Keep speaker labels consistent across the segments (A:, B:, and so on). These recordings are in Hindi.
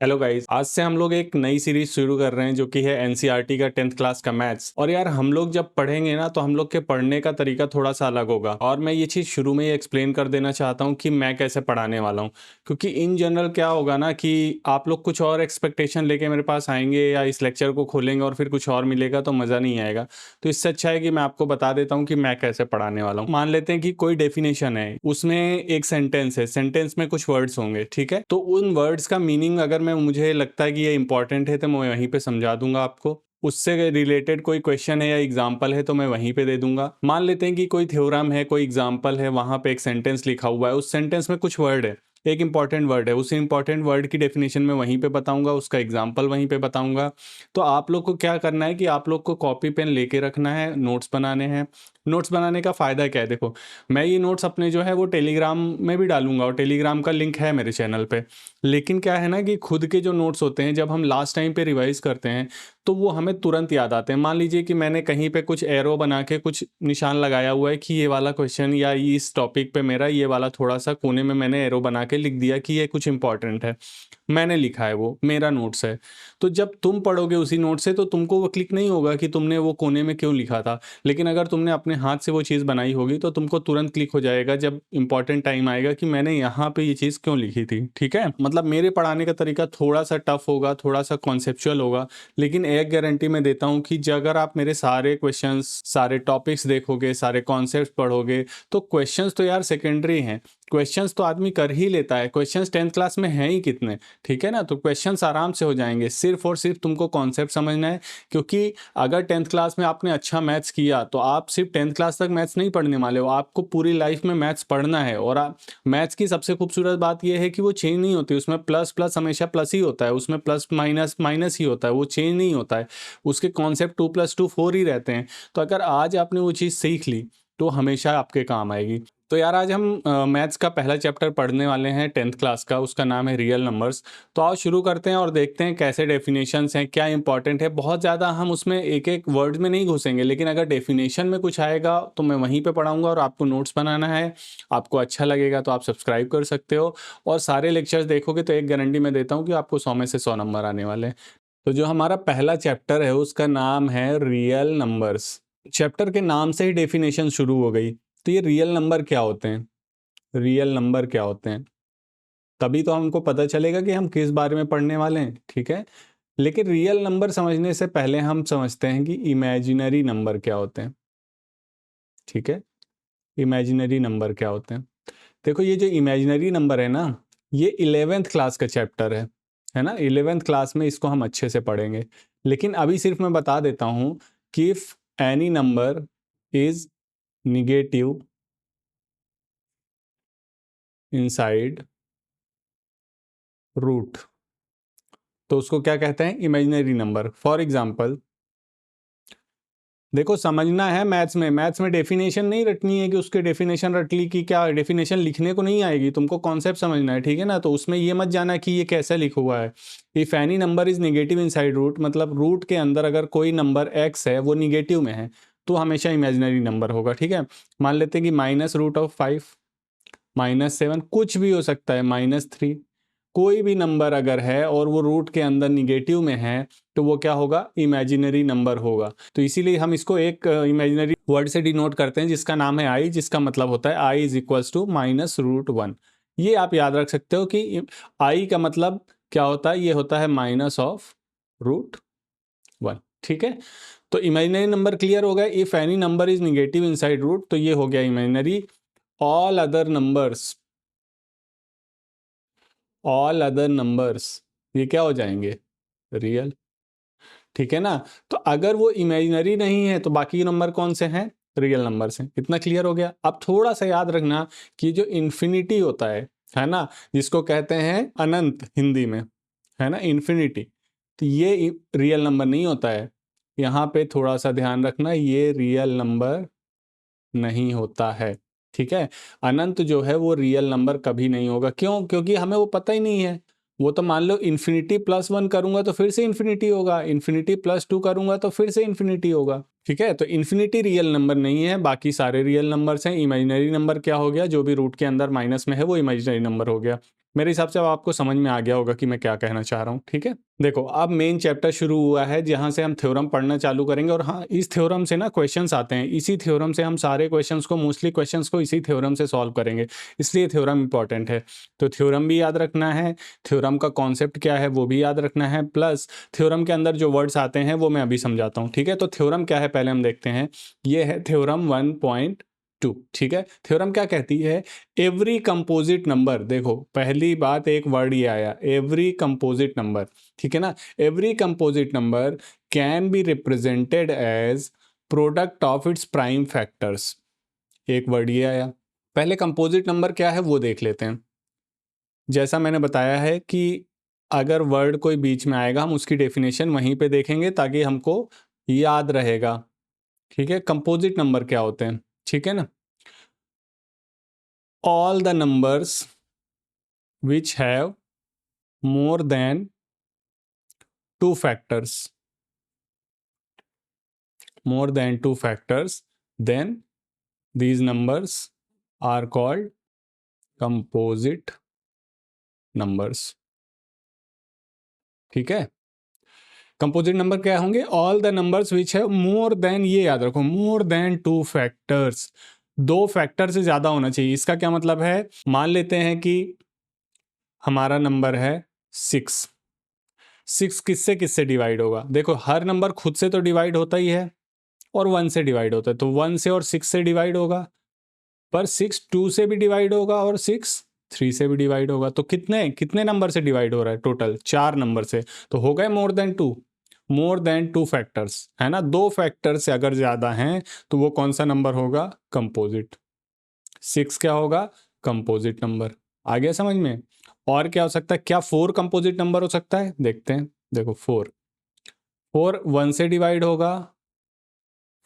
A: हेलो गाइस, आज से हम लोग एक नई सीरीज शुरू कर रहे हैं जो कि है एनसीईआरटी का 10th क्लास का मैथ्स। और यार हम लोग जब पढ़ेंगे ना तो हम लोग के पढ़ने का तरीका थोड़ा सा अलग होगा। और मैं ये चीज़ शुरू में ही एक्सप्लेन कर देना चाहता हूँ कि मैं कैसे पढ़ाने वाला हूँ। क्योंकि इन जनरल क्या होगा ना कि आप लोग कुछ और एक्सपेक्टेशन लेके मेरे पास आएंगे या इस लेक्चर को खोलेंगे और फिर कुछ और मिलेगा तो मज़ा नहीं आएगा। तो इससे अच्छा है कि मैं आपको बता देता हूँ कि मैं कैसे पढ़ाने वाला हूँ। मान लेते हैं कि कोई डेफिनेशन है, उसमें एक सेंटेंस है, सेंटेंस में कुछ वर्ड्स होंगे, ठीक है। तो उन वर्ड्स का मीनिंग अगर मैं मुझे लगता है कि ये इंपॉर्टेंट है तो मैं वहीं पे समझा दूंगा आपको। उससे रिलेटेड कोई क्वेश्चन है या एग्जाम्पल है तो मैं वहीं पे दे दूंगा। मान लेते हैं कि कोई थ्योरम है, कोई एग्जाम्पल है, वहां पे एक सेंटेंस लिखा हुआ है, उस सेंटेंस में कुछ वर्ड है, एक इंपॉर्टेंट वर्ड है, उस इंपॉर्टेंट वर्ड की डेफिनेशन में वहीं पे बताऊंगा, उसका एग्जाम्पल वहीं पे बताऊंगा। तो आप लोग को क्या करना है कि आप लोग को कॉपी पेन लेके रखना है, नोट्स बनाने हैं। नोट्स बनाने का फ़ायदा क्या है, देखो मैं ये नोट्स अपने जो है वो टेलीग्राम में भी डालूंगा और टेलीग्राम का लिंक है मेरे चैनल पे। लेकिन क्या है ना कि खुद के जो नोट्स होते हैं जब हम लास्ट टाइम पे रिवाइज करते हैं तो वो हमें तुरंत याद आते हैं। मान लीजिए कि मैंने कहीं पे कुछ एरो बना के कुछ निशान लगाया हुआ है कि ये वाला क्वेश्चन या इस टॉपिक पे मेरा ये वाला थोड़ा सा कोने में मैंने एरो बना के लिख दिया कि ये कुछ इंपॉर्टेंट है, मैंने लिखा है, वो मेरा नोट्स है। तो जब तुम पढ़ोगे उसी नोट से तो तुमको वो क्लिक नहीं होगा कि तुमने वो कोने में क्यों लिखा था। लेकिन अगर तुमने अपने हाथ से वो चीज़ बनाई होगी तो तुमको तुरंत क्लिक हो जाएगा जब इंपॉर्टेंट टाइम आएगा कि मैंने यहाँ पे ये चीज़ क्यों लिखी थी, ठीक है। मतलब मेरे पढ़ाने का तरीका थोड़ा सा टफ होगा, थोड़ा सा कॉन्सेप्चुअल होगा, लेकिन एक गारंटी मैं देता हूँ कि अगर आप मेरे सारे क्वेश्चंस, सारे टॉपिक्स देखोगे, सारे कॉन्सेप्ट पढ़ोगे तो क्वेश्चंस तो यार सेकेंडरी हैं। क्वेश्चंस तो आदमी कर ही लेता है, क्वेश्चंस 10th क्लास में हैं ही कितने, ठीक है ना। तो क्वेश्चंस आराम से हो जाएंगे, सिर्फ और सिर्फ तुमको कॉन्सेप्ट समझना है। क्योंकि अगर 10th क्लास में आपने अच्छा मैथ्स किया तो आप सिर्फ 10th क्लास तक मैथ्स नहीं पढ़ने वाले हो, आपको पूरी लाइफ में मैथ्स पढ़ना है। और मैथ्स की सबसे खूबसूरत बात यह है कि वो चेंज नहीं होती, उसमें प्लस प्लस हमेशा प्लस ही होता है, उसमें प्लस माइनस माइनस ही होता है, वो चेंज नहीं होता है। उसके कॉन्सेप्ट 2+2 4 ही रहते हैं। तो अगर आज आपने वो चीज़ सीख ली तो हमेशा आपके काम आएगी। तो यार आज हम मैथ्स का पहला चैप्टर पढ़ने वाले हैं 10th क्लास का, उसका नाम है रियल नंबर्स। तो आओ शुरू करते हैं और देखते हैं कैसे डेफिनेशंस हैं, क्या इंपॉर्टेंट है। बहुत ज़्यादा हम उसमें एक एक वर्ड में नहीं घुसेंगे, लेकिन अगर डेफिनेशन में कुछ आएगा तो मैं वहीं पे पढ़ाऊंगा। और आपको नोट्स बनाना है, आपको अच्छा लगेगा तो आप सब्सक्राइब कर सकते हो। और सारे लेक्चर्स देखोगे तो एक गारंटी मैं देता हूँ कि आपको 100 में से 100 नंबर आने वाले हैं। तो जो हमारा पहला चैप्टर है उसका नाम है रियल नंबर्स। चैप्टर के नाम से ही डेफिनेशन शुरू हो गई। तो ये रियल नंबर क्या होते हैं, रियल नंबर क्या होते हैं, तभी तो हमको पता चलेगा कि हम किस बारे में पढ़ने वाले हैं, ठीक है। लेकिन रियल नंबर समझने से पहले हम समझते हैं कि इमेजिनरी नंबर क्या होते हैं, ठीक है। इमेजिनरी नंबर क्या होते हैं। देखो ये जो इमेजिनरी नंबर है ना, ये 11th क्लास का चैप्टर है ना। 11th क्लास में इसको हम अच्छे से पढ़ेंगे। लेकिन अभी सिर्फ मैं बता देता हूं कि if any number is negative inside root तो उसको क्या कहते हैं, इमेजिनरी नंबर। फॉर एग्जाम्पल देखो समझना है, मैथ्स में डेफिनेशन नहीं रटनी है कि उसके डेफिनेशन रट ली कि क्या, डेफिनेशन लिखने को नहीं आएगी, तुमको कॉन्सेप्ट समझना है, ठीक है ना। तो उसमें ये मत जाना कि ये कैसा लिखा हुआ है। If any number is negative inside root, मतलब रूट के अंदर अगर कोई नंबर एक्स है वो निगेटिव में है तो हमेशा इमेजिनरी नंबर होगा, ठीक है। मान लेते हैं कि -√5, -7, कुछ भी हो सकता है, -3, कोई भी नंबर अगर है और वो रूट के अंदर निगेटिव में है तो वो क्या होगा, इमेजिनरी नंबर होगा। तो इसीलिए हम इसको एक इमेजिनरी वर्ड से डिनोट करते हैं जिसका नाम है आई, जिसका मतलब होता है आई इज इक्वल्स टू -√1। ये आप याद रख सकते हो कि आई का मतलब क्या होता है, ये होता है -√1, ठीक है। तो इमेजिनरी नंबर क्लियर हो गया। If any number is negative inside root तो ये हो गया imaginary. All other numbers, all other numbers ये क्या हो जाएंगे, रियल, ठीक है ना। तो अगर वो इमेजिनरी नहीं है तो बाकी नंबर कौन से हैं, रियल नंबर्स हैं। इतना क्लियर हो गया। अब थोड़ा सा याद रखना कि जो इन्फिनिटी होता है ना, जिसको कहते हैं अनंत हिंदी में, है ना, इन्फिनिटी, तो ये रियल नंबर नहीं होता है। यहाँ पे थोड़ा सा ध्यान रखना, ये रियल नंबर नहीं होता है, ठीक है। अनंत जो है वो रियल नंबर कभी नहीं होगा। क्यों, क्योंकि हमें वो पता ही नहीं है। वो तो मान लो इन्फिनिटी +1 करूंगा तो फिर से इन्फिनिटी होगा, इन्फिनिटी +2 करूंगा तो फिर से इन्फिनिटी होगा, ठीक है। तो इन्फिनिटी रियल नंबर नहीं है, बाकी सारे रियल नंबर्स हैं। इमेजिनरी नंबर क्या हो गया, जो भी रूट के अंदर माइनस में है वो इमेजिनरी नंबर हो गया। मेरे हिसाब से अब आपको समझ में आ गया होगा कि मैं क्या कहना चाह रहा हूँ, ठीक है। देखो अब मेन चैप्टर शुरू हुआ है जहाँ से हम थ्योरम पढ़ना चालू करेंगे, और हाँ इस थ्योरम से ना क्वेश्चंस आते हैं, इसी थ्योरम से हम सारे क्वेश्चंस को, मोस्टली क्वेश्चंस को इसी थ्योरम से सॉल्व करेंगे, इसलिए थ्योरम इंपॉर्टेंट है। तो थ्योरम भी याद रखना है, थ्योरम का कॉन्सेप्ट क्या है वो भी याद रखना है, प्लस थ्योरम के अंदर जो वर्ड्स आते हैं वो मैं अभी समझाता हूँ, ठीक है। तो थ्योरम क्या है पहले हम देखते हैं, ये है थ्योरम 1.2, ठीक है। थ्योरम क्या कहती है, एवरी कंपोजिट नंबर, देखो पहली बात एक वर्ड ये आया, एवरी कंपोजिट नंबर, ठीक है ना। Every composite number can be represented as product of its prime factors, एक वर्ड ये आया। पहले कंपोजिट नंबर क्या है वो देख लेते हैं। जैसा मैंने बताया है कि अगर वर्ड कोई बीच में आएगा हम उसकी डेफिनेशन वहीं पे देखेंगे ताकि हमको याद रहेगा, ठीक है। कंपोजिट नंबर क्या होते हैं, ठीक है ना। All the numbers which have more than two factors, more than two factors, then these numbers are called composite numbers, ठीक है। कंपोजिट नंबर क्या होंगे, ऑल द नंबर्स विच है मोर देन, ये याद रखो, मोर देन टू फैक्टर्स, दो फैक्टर से ज्यादा होना चाहिए। इसका क्या मतलब है, मान लेते हैं कि हमारा नंबर है 6, 6 किससे किससे डिवाइड होगा, देखो हर नंबर खुद से तो डिवाइड होता ही है और 1 से डिवाइड होता है, तो 1 से और 6 से डिवाइड होगा, पर 6 2 से भी डिवाइड होगा और 6 3 से भी डिवाइड होगा। तो कितने कितने नंबर से डिवाइड हो रहा है, टोटल 4 नंबर से, तो हो गए more than two, more than two factors, है ना। दो फैक्टर से अगर ज्यादा हैं तो वो कौन सा नंबर होगा, कंपोजिट। 6 क्या होगा, कंपोजिट नंबर। आ गया समझ में। और क्या हो सकता है, क्या 4 कंपोजिट नंबर हो सकता है, देखते हैं। देखो 4, 4 1 से डिवाइड होगा,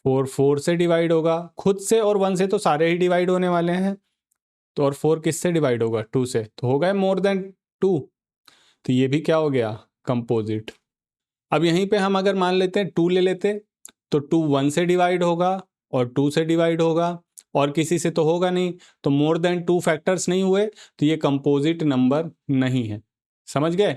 A: 4 4 से डिवाइड होगा, खुद से और 1 से तो सारे ही डिवाइड होने वाले हैं, तो और 4 किससे डिवाइड होगा, 2 से, तो हो गए मोर देन 2, तो ये भी क्या हो गया, कंपोजिट। अब यहीं पे हम अगर मान लेते हैं 2 ले लेते, तो 2 1 से डिवाइड होगा और 2 से डिवाइड होगा और किसी से तो होगा नहीं, तो मोर देन 2 फैक्टर्स नहीं हुए, तो ये कंपोजिट नंबर नहीं है। समझ गए।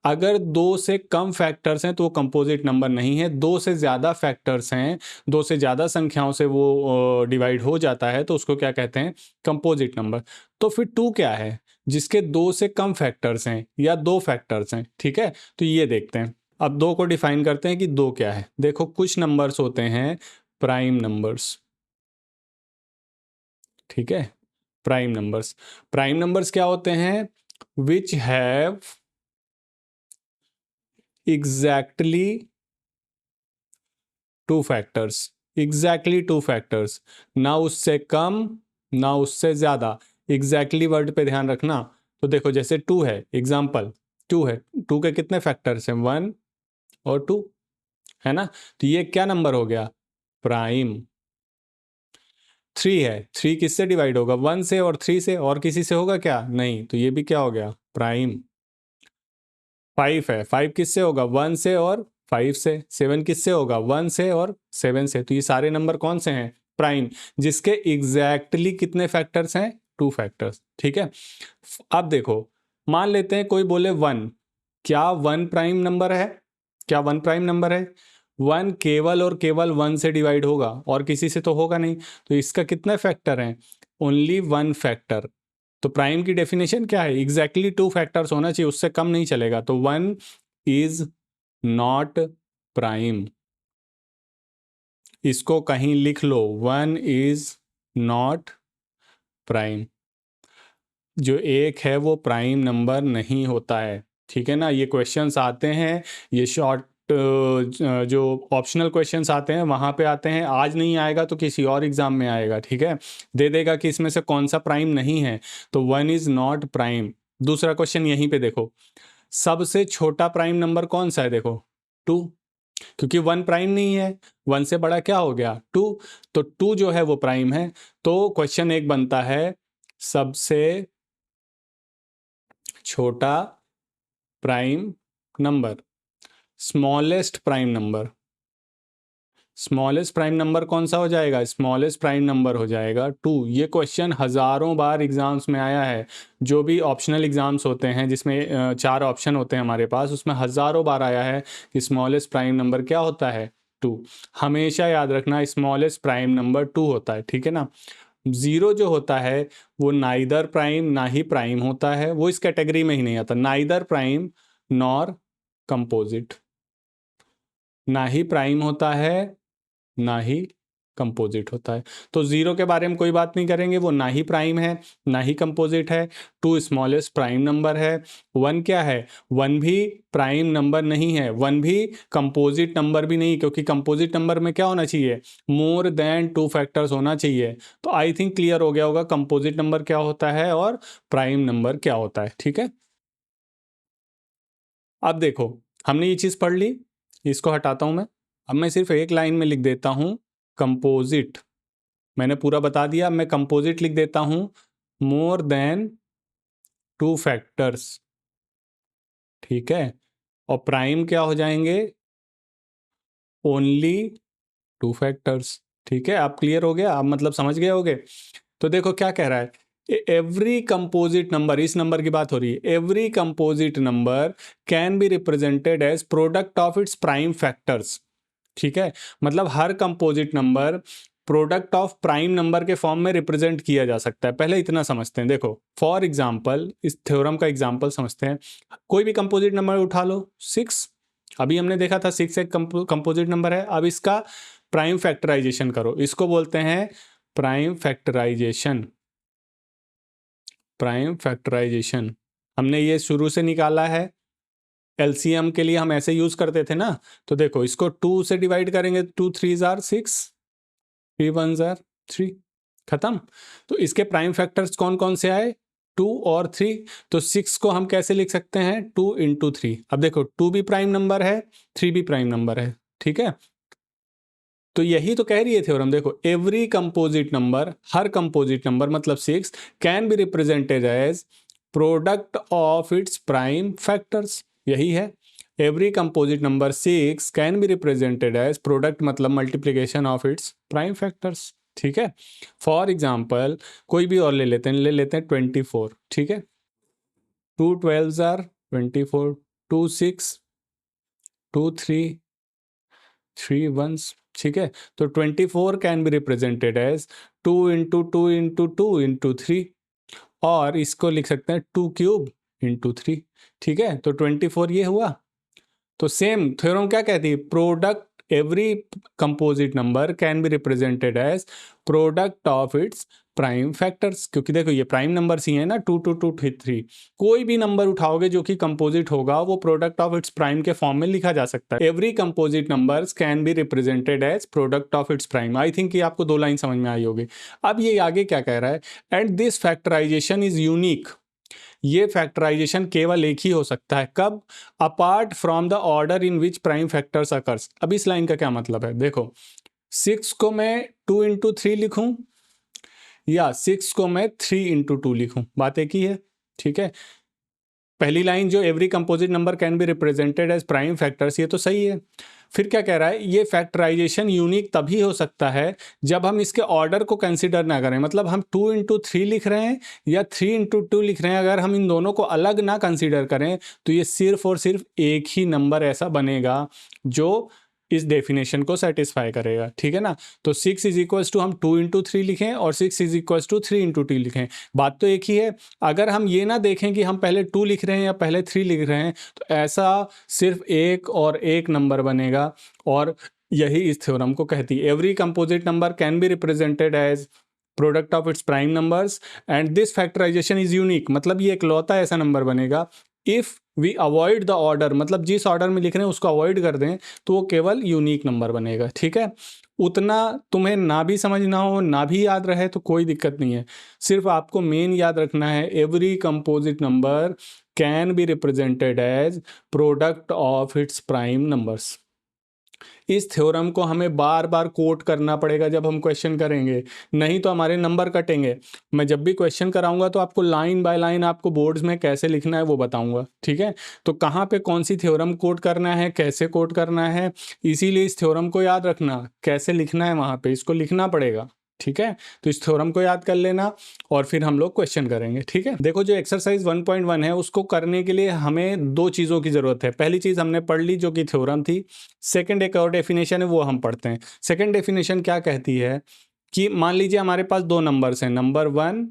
A: अगर 2 से कम फैक्टर्स हैं तो वो कंपोजिट नंबर नहीं है, 2 से ज़्यादा फैक्टर्स हैं, 2 से ज़्यादा संख्याओं से वो डिवाइड हो जाता है तो उसको क्या कहते हैं, कंपोजिट नंबर। तो फिर 2 क्या है, जिसके 2 से कम फैक्टर्स हैं या 2 फैक्टर्स हैं, ठीक है। तो ये देखते हैं, अब 2 को डिफाइन करते हैं कि 2 क्या है। देखो कुछ नंबर्स होते हैं प्राइम नंबर्स, ठीक है। प्राइम नंबर्स, प्राइम नंबर्स क्या होते हैं, which have exactly two factors, exactly two factors, ना उससे कम ना उससे ज्यादा। एग्जैक्टली वर्ड पे ध्यान रखना। तो देखो जैसे 2 है, एग्जाम्पल 2 है, 2 के कितने फैक्टर्स हैं, 1 और 2, है ना। तो ये क्या नंबर हो गया, प्राइम। 3 है, 3 किससे डिवाइड होगा, 1 से और 3 से, और किसी से होगा क्या, नहीं, तो ये भी क्या हो गया, प्राइम। 5 है, 5 किससे होगा, 1 से और 5 से। 7 किससे होगा, 1 से और 7 से। तो ये सारे नंबर कौन से हैं, प्राइम, जिसके एग्जैक्टली कितने फैक्टर्स हैं, 2 फैक्टर्स, ठीक है। अब देखो मान लेते हैं कोई बोले 1, क्या 1 प्राइम नंबर है, क्या 1 प्राइम नंबर है, 1 केवल और केवल 1 से डिवाइड होगा और किसी से तो होगा नहीं, तो इसका कितने फैक्टर हैं, ओनली 1 फैक्टर। तो प्राइम की डेफिनेशन क्या है, एग्जैक्टली 2 फैक्टर्स होना चाहिए, उससे कम नहीं चलेगा, तो 1 इज नॉट प्राइम। इसको कहीं लिख लो, 1 इज नॉट प्राइम। जो एक है वो प्राइम नंबर नहीं होता है, ठीक है ना। ये क्वेश्चंस आते हैं, ये शॉर्ट जो ऑप्शनल क्वेश्चंस आते हैं वहाँ पे आते हैं, आज नहीं आएगा तो किसी और एग्जाम में आएगा, ठीक है। दे देगा कि इसमें से कौन सा प्राइम नहीं है, तो 1 इज नॉट प्राइम। दूसरा क्वेश्चन यहीं पे देखो, सबसे छोटा प्राइम नंबर कौन सा है, देखो 2, क्योंकि 1 प्राइम नहीं है, 1 से बड़ा क्या हो गया, 2, तो 2 जो है वो प्राइम है। तो क्वेश्चन एक बनता है, सबसे छोटा prime number, smallest prime number, smallest prime number कौन सा हो जाएगा? स्मॉलेस्ट प्राइम नंबर हो जाएगा 2। ये क्वेश्चन हज़ारों बार एग्जाम्स में आया है। जो भी ऑप्शनल एग्जाम्स होते हैं जिसमें 4 ऑप्शन होते हैं हमारे पास, उसमें हज़ारों बार आया है कि स्मॉलेस्ट प्राइम नंबर क्या होता है? 2। हमेशा याद रखना स्मॉलेस्ट प्राइम नंबर 2 होता है, ठीक है ना? 0 जो होता है वो नाइदर प्राइम ना ही प्राइम होता है, वो इस कैटेगरी में ही नहीं आता। नाइदर प्राइम नॉर कंपोजिट, ना ही प्राइम होता है ना ही कंपोजिट होता है। तो 0 के बारे में कोई बात नहीं करेंगे, वो ना ही प्राइम है ना ही कंपोजिट है। 2 स्मॉलेस्ट प्राइम नंबर है। 1 क्या है? 1 भी प्राइम नंबर नहीं है, 1 भी कंपोजिट नंबर भी नहीं, क्योंकि कंपोजिट नंबर में क्या होना चाहिए? मोर देन 2 फैक्टर्स होना चाहिए। तो आई थिंक क्लियर हो गया होगा कंपोजिट नंबर क्या होता है और प्राइम नंबर क्या होता है, ठीक है। अब देखो, हमने ये चीज़ पढ़ ली, इसको हटाता हूं मैं। अब मैं सिर्फ एक लाइन में लिख देता हूं कंपोजिट। मैंने पूरा बता दिया, मैं कंपोजिट लिख देता हूं मोर देन 2 फैक्टर्स, ठीक है। और प्राइम क्या हो जाएंगे? ओनली 2 फैक्टर्स, ठीक है। अब क्लियर हो गया? अब मतलब समझ गए होगे। तो देखो क्या कह रहा है, एवरी कंपोजिट नंबर, इस नंबर की बात हो रही है, every composite number can be represented as product of its prime factors, ठीक है। मतलब हर composite number product of prime number के फॉर्म में रिप्रेजेंट किया जा सकता है। पहले इतना समझते हैं। देखो फॉर एग्जांपल, इस थ्योरम का एग्जांपल समझते हैं। कोई भी कंपोजिट नंबर उठा लो, 6, अभी हमने देखा था 6 एक कंपोजिट नंबर है। अब इसका प्राइम फैक्टराइजेशन करो, इसको बोलते हैं प्राइम फैक्टराइजेशन। प्राइम फैक्टराइजेशन हमने ये शुरू से निकाला है। एलसीएम के लिए हम ऐसे यूज करते थे ना। तो देखो इसको 2 से डिवाइड करेंगे, 2 3 जार 6, 3 1 जार 3, खत्म। तो इसके प्राइम फैक्टर्स कौन कौन से आए? 2 और 3। तो 6 को हम कैसे लिख सकते हैं? 2 इंटू 3। अब देखो 2 भी प्राइम नंबर है, 3 भी प्राइम नंबर है, ठीक है। तो यही तो कह रही है थ्योरम। देखो एवरी कंपोजिट नंबर, हर कंपोजिट नंबर मतलब 6 can be represented as product of its prime factors, यही है। Every composite number 6 can be represented as product मतलब multiplication of its prime factors, ठीक है। फॉर एग्जाम्पल कोई भी और ले लेते हैं, 24, ठीक है। 2 12 आर 24, 2 6, 2 3, 3 1s, ठीक है। तो 24 can be represented as 2 into 2 into 2 into 3, और इसको लिख सकते हैं 2 क्यूब इंटू 3, ठीक है। तो 24 ये हुआ। तो सेम थ्योरम क्या कहती है? Product every composite number can be represented as product of its prime factors, क्योंकि देखो ये प्राइम नंबर्स ही है ना, 2 2 2 3। कोई भी नंबर उठाओगे जो कि कंपोजिट होगा वो प्रोडक्ट ऑफ इट्स प्राइम के फॉर्म में लिखा जा सकता है। Every composite numbers can be represented as product of its prime. I think ये आपको 2 लाइन समझ में आई होगी। अब ये आगे क्या कह रहा है? And this factorization is unique. ये फैक्टराइजेशन केवल एक ही हो सकता है, कब? Apart from the order in which prime factors occurs. अब इस लाइन का क्या मतलब है? देखो 6 को मैं 2 इंटू 3 लिखूं या 6 को मैं 3 इंटू 2 लिखूं, बात एक ही है, ठीक है। पहली लाइन जो every composite number can be represented as prime factors, ये तो सही है। फिर क्या कह रहा है? ये फैक्टराइजेशन यूनिक तभी हो सकता है जब हम इसके ऑर्डर को कंसीडर ना करें। मतलब हम 2 इंटू 3 लिख रहे हैं या 3 इंटू 2 लिख रहे हैं, अगर हम इन दोनों को अलग ना कंसीडर करें तो ये सिर्फ और सिर्फ एक ही नंबर ऐसा बनेगा जो इस डेफिनेशन को सेटिस्फाई करेगा, ठीक है ना। तो 6 इज इक्वल्स टू हम 2 इंटू 3 लिखें और 6 इज इक्वल्स टू 3 इंटू 2 लिखें, बात तो एक ही है। अगर हम ये ना देखें कि हम पहले 2 लिख रहे हैं या पहले 3 लिख रहे हैं, तो ऐसा सिर्फ एक और एक नंबर बनेगा। और यही इस थ्योरम को कहती है, every composite number can be represented as product of its prime numbers and this factorization is unique. मतलब ये इकलौता ऐसा नंबर बनेगा if we avoid the order, मतलब जिस ऑर्डर में लिख रहे हैं उसको अवॉइड कर दें तो वो केवल यूनिक नंबर बनेगा, ठीक है। उतना तुम्हें ना भी समझना हो ना भी याद रहे तो कोई दिक्कत नहीं है, सिर्फ आपको मेन याद रखना है every composite number can be represented as product of its prime numbers. इस थ्योरम को हमें बार बार कोट करना पड़ेगा जब हम क्वेश्चन करेंगे, नहीं तो हमारे नंबर कटेंगे। मैं जब भी क्वेश्चन कराऊंगा तो आपको लाइन बाय लाइन आपको बोर्ड्स में कैसे लिखना है वो बताऊंगा, ठीक है। तो कहाँ पे कौन सी थ्योरम कोट करना है, कैसे कोट करना है, इसीलिए इस थ्योरम को याद रखना, कैसे लिखना है वहाँ पे इसको लिखना पड़ेगा, ठीक है। तो इस थ्योरम को याद कर लेना और फिर हम लोग क्वेश्चन करेंगे, ठीक है। देखो जो एक्सरसाइज 1.1 है उसको करने के लिए हमें दो चीज़ों की ज़रूरत है। पहली चीज़ हमने पढ़ ली जो कि थ्योरम थी। सेकंड एक और डेफिनेशन है वो हम पढ़ते हैं। सेकंड डेफिनेशन क्या कहती है कि मान लीजिए हमारे पास दो नंबर्स हैं, नंबर 1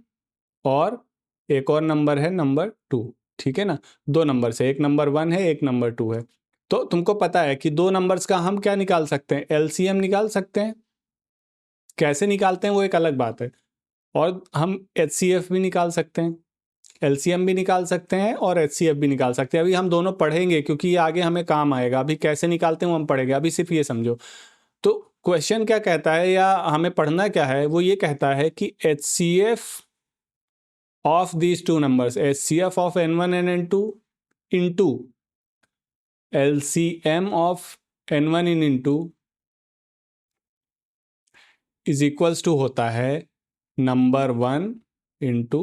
A: और एक और नंबर है नंबर 2, ठीक है ना। दो नंबर है, एक नंबर 1 है एक नंबर 2 है। तो तुमको पता है कि दो नंबर्स का हम क्या निकाल सकते हैं, एलसीएम निकाल सकते हैं। कैसे निकालते हैं वो एक अलग बात है। और हम एचसीएफ भी निकाल सकते हैं, एलसीएम भी निकाल सकते हैं और एचसीएफ भी निकाल सकते हैं। अभी हम दोनों पढ़ेंगे क्योंकि ये आगे हमें काम आएगा। अभी कैसे निकालते हैं वो हम पढ़ेंगे, अभी सिर्फ ये समझो। तो क्वेश्चन क्या कहता है या हमें पढ़ना क्या है, वो ये कहता है कि HCF of these two numbers, HCF of n1 and n2 into LCM of n1 in n2 is equals to होता है नंबर 1 इंटू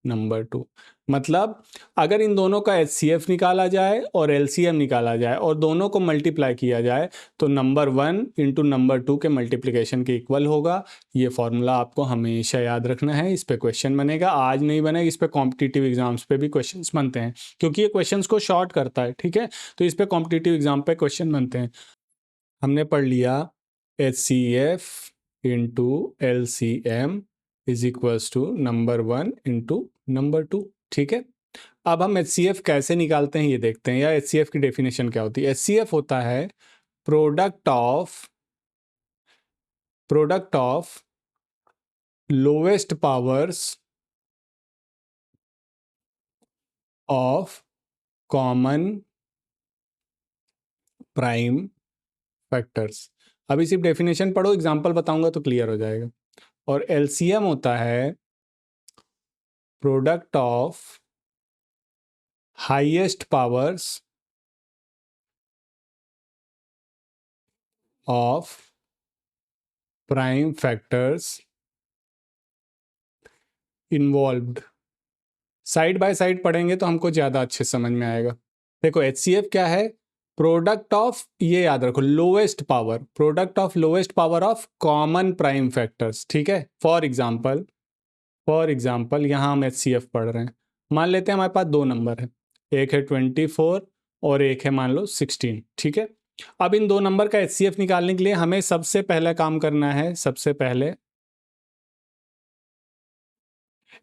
A: नंबर 2। मतलब अगर इन दोनों का एचसीएफ निकाला जाए और एलसीएम निकाला जाए और दोनों को मल्टीप्लाई किया जाए तो नंबर 1 इंटू नंबर 2 के मल्टीप्लिकेशन के इक्वल होगा। ये फॉर्मूला आपको हमेशा याद रखना है। इस पे क्वेश्चन बनेगा, आज नहीं बनेगा, इस पे कॉम्पिटिटिव एग्जाम्स पे भी क्वेश्चंस बनते हैं क्योंकि ये क्वेश्चंस को शॉर्ट करता है, ठीक है। तो इस पे कॉम्पिटिटिव एग्जाम पे क्वेश्चन बनते हैं। हमने पढ़ लिया HCF into LCM is equals to number 1 into number 2, ठीक है। अब हम एचसीएफ कैसे निकालते हैं ये देखते हैं, या एचसीएफ की डेफिनेशन क्या होती है। एचसीएफ होता है product of lowest powers of common prime factors. अभी सिर्फ डेफिनेशन पढ़ो, एग्जांपल बताऊंगा तो क्लियर हो जाएगा। और एलसीएम होता है product of highest powers of prime factors involved. Side by side पढ़ेंगे तो हमको ज़्यादा अच्छे समझ में आएगा। देखो एचसीएफ क्या है, प्रोडक्ट ऑफ, ये याद रखो, lowest power, product of lowest power of common prime factors, ठीक है। फॉर एग्जाम्पल यहाँ हम एचसीएफ पढ़ रहे हैं। मान लेते हैं हमारे पास दो नंबर है, एक है 24 और एक है मान लो 16, ठीक है। अब इन दो नंबर का एचसीएफ निकालने के लिए हमें सबसे पहले काम करना है, सबसे पहले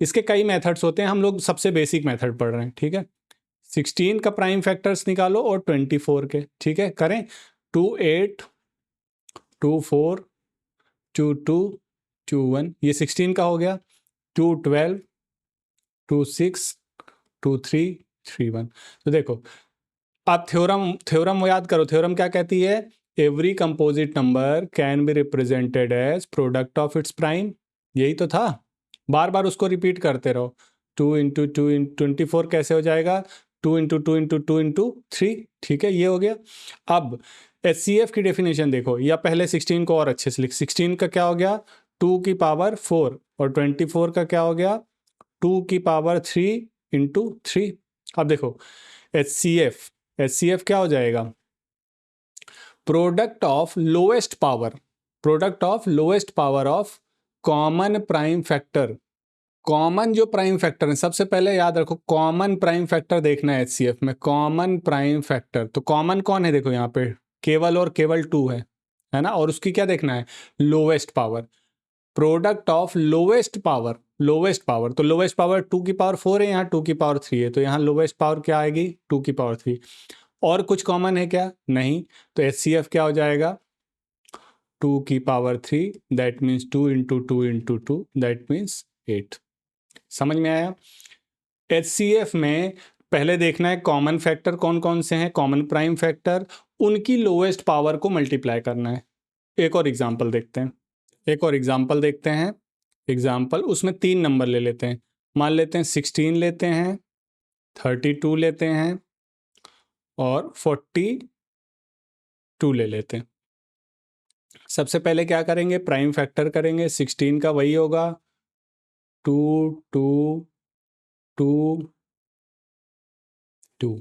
A: इसके कई मेथड्स होते हैं, हम लोग सबसे बेसिक मेथड पढ़ रहे हैं, ठीक है। 16 का प्राइम फैक्टर्स निकालो और 24 के, ठीक है। करें 28 24 22 21, ये 16 का हो गया। 212 26 23 31। तो देखो आप थ्योरम याद करो। थ्योरम क्या कहती है, every composite number can be represented as product of its prime. यही तो था, बार बार उसको रिपीट करते रहो। 2 इंटू 24 कैसे हो जाएगा, 2 इंटू 3, ठीक है, ये हो गया। अब एचसीएफ की डेफिनेशन देखो, या पहले 16 को और अच्छे से लिख। 16 का क्या हो गया, 2 की पावर 4, और 24 का क्या हो गया, 2 की पावर 3 इंटू 3। अब देखो एचसीएफ क्या हो जाएगा, product of lowest power of common prime factor. Common जो प्राइम फैक्टर है, सबसे पहले याद रखो कॉमन प्राइम फैक्टर देखना है एचसीएफ में, कॉमन प्राइम फैक्टर। तो कॉमन कौन है, देखो यहाँ पे केवल और केवल 2 है ना, और उसकी क्या देखना है, lowest power. Product of lowest power तो लोवेस्ट पावर 2 की पावर 4 है, यहाँ 2 की पावर 3 है, तो यहाँ लोवेस्ट पावर क्या आएगी, 2 की पावर 3। और कुछ कॉमन है क्या, नहीं। तो एचसीएफ क्या हो जाएगा, 2 की power 3, that means 2 into 2 into 2, that means 8। समझ में आया। एचसीएफ में पहले देखना है कॉमन फैक्टर कौन कौन से हैं, कॉमन प्राइम फैक्टर, उनकी लोएस्ट पावर को मल्टीप्लाई करना है। एक और एग्जांपल देखते हैं, एग्जांपल उसमें 3 नंबर ले लेते हैं। मान लेते हैं 16 लेते हैं, 32 लेते हैं और 42 ले लेते हैं। सबसे पहले क्या करेंगे, प्राइम फैक्टर करेंगे। 16 का वही होगा 2 2 2 2।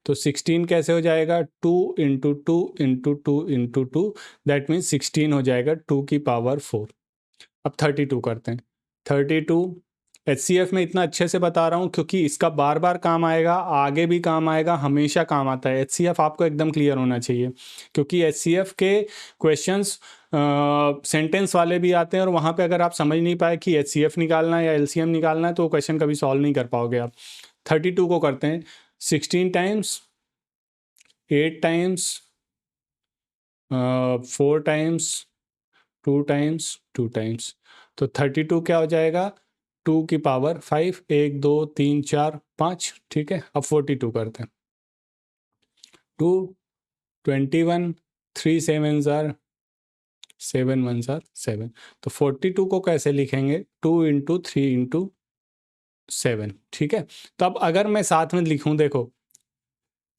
A: तो 16 कैसे हो जाएगा, 2 into 2 into 2 into 2, that means 16 हो जाएगा 2 की पावर 4। अब 32 करते हैं। 32 एचसीएफ में इतना अच्छे से बता रहा हूँ क्योंकि इसका बार बार काम आएगा, आगे भी काम आएगा, हमेशा काम आता है। एचसीएफ आपको एकदम क्लियर होना चाहिए क्योंकि एचसीएफ के क्वेश्चंस सेंटेंस वाले भी आते हैं और वहाँ पे अगर आप समझ नहीं पाए कि एचसीएफ निकालना है या एलसीएम निकालना है तो वो क्वेश्चन कभी सॉल्व नहीं कर पाओगे आप। 32 को करते हैं 16 times, 8 times, 4 times, 2 times, 2 times. तो 32 क्या हो जाएगा, 2 की पावर 5, 1 2 3 4 5। ठीक है, अब 42 करते हैं। 2 21, 3 7 जार 7 1 जार 7। तो 42 को कैसे लिखेंगे, 2 इंटू 3 इंटू 7। ठीक है, तो अब अगर मैं साथ में लिखूं, देखो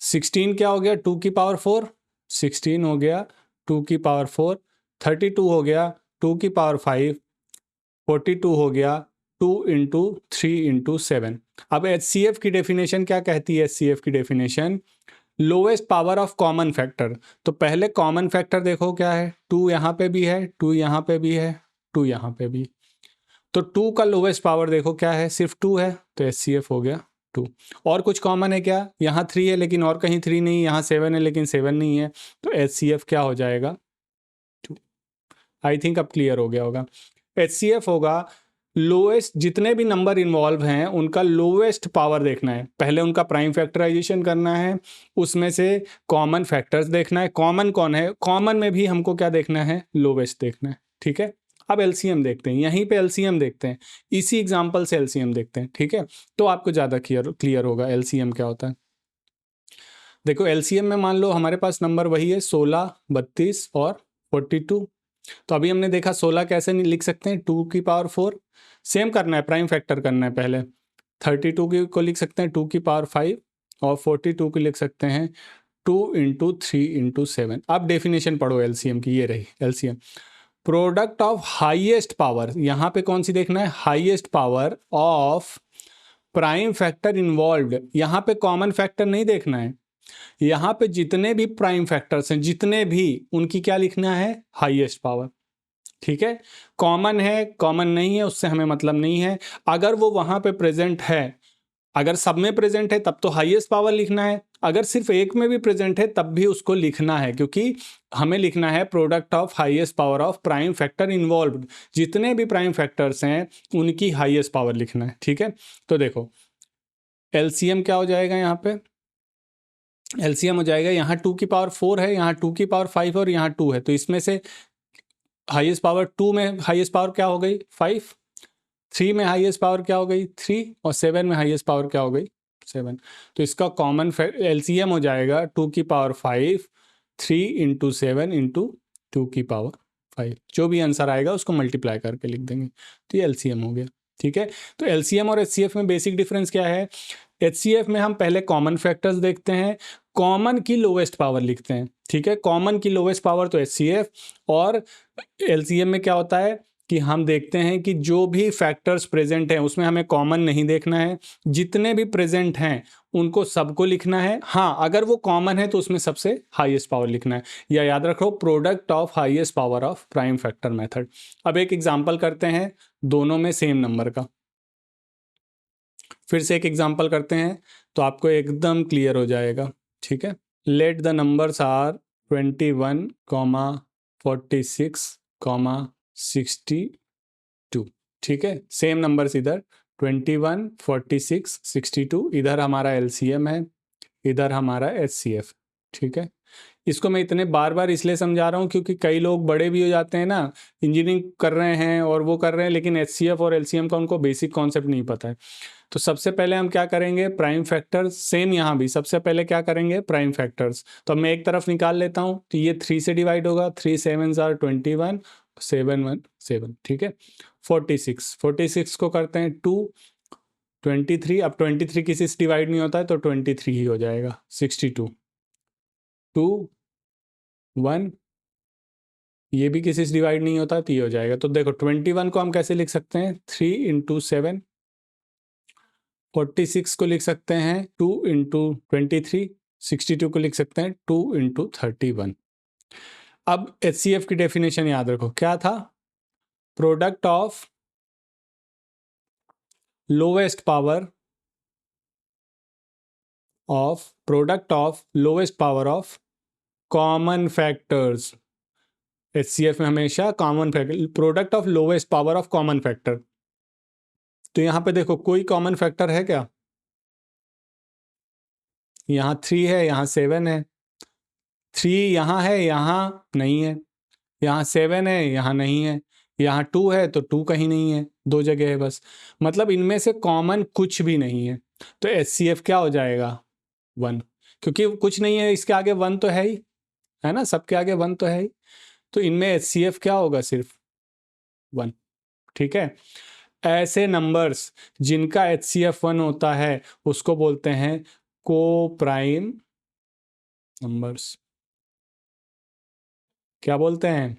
A: 16 क्या हो गया, 2 की पावर 4, 16 हो गया 2 की पावर 4, 32 हो गया 2 की पावर 5, 42 हो गया 2 इंटू 3 इंटू 7। अब एचसीएफ की डेफिनेशन क्या कहती है, एचसीएफ की definition lowest power of common factor. तो पहले कॉमन फैक्टर देखो क्या है, 2 यहाँ पे भी है, 2 यहाँ पे भी है, 2 यहाँ पे भी। तो 2 का लोएस्ट पावर देखो क्या है, सिर्फ 2 है, तो एचसीएफ हो गया 2। और कुछ कॉमन है क्या, यहाँ 3 है लेकिन और कहीं 3 नहीं, यहाँ 7 है लेकिन 7 नहीं है, तो एचसीएफ क्या हो जाएगा 2। आई थिंक अब क्लियर हो गया होगा। एचसीएफ होगा लोएस्ट, जितने भी नंबर इन्वॉल्व हैं उनका लोएस्ट पावर देखना है, पहले उनका प्राइम फैक्टराइजेशन करना है, उसमें से कॉमन फैक्टर्स देखना है, कॉमन कौन है, कॉमन में भी हमको क्या देखना है, लोएस्ट देखना है। ठीक है, अब एलसीएम देखते हैं, यहीं पे एलसीएम देखते हैं, इसी एग्जांपल से एलसीएम देखते हैं। ठीक है, तो आपको ज़्यादा क्लियर होगा एलसीएम क्या होता है। देखो एलसीएम में मान लो हमारे पास नंबर वही है 16, 32 और 42। तो अभी हमने देखा 16 कैसे नहीं लिख सकते हैं, 2 की पावर 4। सेम करना है, प्राइम फैक्टर करना है पहले। 32 को लिख सकते हैं 2 की पावर 5 और 42 को लिख सकते हैं 2 इंटू 3 इंटू 7। अब डेफिनेशन पढ़ो एलसीएम की, ये रही LCM, product of highest power. यहाँ पे कौन सी देखना है, highest power of prime factor involved. यहाँ पे कॉमन फैक्टर नहीं देखना है, यहाँ पे जितने भी प्राइम फैक्टर्स हैं, जितने भी, उनकी क्या लिखना है, हाईएस्ट पावर। ठीक है, कॉमन है कॉमन नहीं है उससे हमें मतलब नहीं है, अगर वो वहां पे प्रेजेंट है, अगर सब में प्रेजेंट है तब तो हाईएस्ट पावर लिखना है, अगर सिर्फ एक में भी प्रेजेंट है तब भी उसको लिखना है, क्योंकि हमें लिखना है product of highest power of prime factor involved. जितने भी प्राइम फैक्टर्स हैं उनकी हाईएस्ट पावर लिखना है। ठीक है, तो देखो एलसीएम क्या हो जाएगा, यहाँ पे एलसीएम हो जाएगा, यहाँ 2 की पावर 4 है, यहाँ 2 की पावर 5 और यहाँ 2 है, तो इसमें से हाईएस्ट पावर 2 में हाईएस्ट पावर क्या हो गई 5, 3 में हाईएस्ट पावर क्या हो गई 3 और 7 में हाईएस्ट पावर क्या हो गई 7। तो इसका कॉमन एलसीएम हो जाएगा 2 की पावर 5, 3 इंटू 7 इंटू 2 की पावर 5। जो भी आंसर आएगा उसको मल्टीप्लाई करके लिख देंगे, तो ये एलसीएम हो गया। ठीक है, तो एलसीएम और एचसीएफ में बेसिक डिफरेंस क्या है, एचसीएफ में हम पहले कॉमन फैक्टर्स देखते हैं, कॉमन की लोवेस्ट पावर लिखते हैं। ठीक है, कॉमन की लोवेस्ट पावर तो एचसीएफ, और एलसीएम में क्या होता है कि हम देखते हैं कि जो भी फैक्टर्स प्रेजेंट हैं उसमें हमें कॉमन नहीं देखना है, जितने भी प्रेजेंट हैं उनको सबको लिखना है। हाँ, अगर वो कॉमन है तो उसमें सबसे हाईएस्ट पावर लिखना है, या याद रखो product of highest power of prime factor method. अब एक एग्जांपल करते हैं दोनों में सेम नंबर का, फिर से एक एग्जांपल करते हैं तो आपको एकदम क्लियर हो जाएगा। ठीक है, लेट द नंबर्स आर 21, 46, 62। ठीक है, सेम नंबर्स इधर 21, 46, 62, इधर हमारा एलसीएम है, इधर हमारा एचसीएफ। ठीक है, इसको मैं इतने बार बार इसलिए समझा रहा हूँ क्योंकि कई लोग बड़े भी हो जाते हैं ना, इंजीनियरिंग कर रहे हैं और वो कर रहे हैं, लेकिन एचसीएफ और एलसीएम का उनको बेसिक कॉन्सेप्ट नहीं पता है। तो सबसे पहले हम क्या करेंगे, प्राइम फैक्टर्स, सेम यहाँ भी सबसे पहले क्या करेंगे, प्राइम फैक्टर्स। तो मैं एक तरफ निकाल लेता हूँ, तो ये 3 से डिवाइड होगा, 3 7 आर 21, 7 1 7। ठीक है, 46 को करते हैं 2, 23, अब 23 किसी से डिवाइड नहीं होता है तो 23 ही हो जाएगा, 62, 2 1 ये भी किसी से डिवाइड नहीं होता तो ये हो जाएगा। तो देखो 21 को हम कैसे लिख सकते हैं, 3 इंटू 7। 46 को लिख सकते हैं 2 इंटू 23। 62 को लिख सकते हैं 2 इंटू 31। अब HCF की डेफिनेशन याद रखो, क्या था, product of lowest power of common factors. HCF में हमेशा common factor, product of lowest power of common factor. तो यहां पे देखो कोई कॉमन फैक्टर है क्या, यहाँ 3 है, यहाँ 7 है। 3 यहाँ है, यहाँ नहीं है। यहाँ 7 है, यहाँ नहीं है। यहाँ 2 है तो 2 कहीं नहीं है, 2 जगह है बस। मतलब इनमें से कॉमन कुछ भी नहीं है। तो HCF क्या हो जाएगा, 1, क्योंकि कुछ नहीं है इसके आगे 1 तो है ही, है ना, सबके आगे 1 तो है ही। तो इनमें HCF क्या होगा, सिर्फ 1। ठीक है, ऐसे नंबर्स जिनका HCF 1 होता है उसको बोलते हैं को प्राइम नंबर्स। क्या बोलते हैं,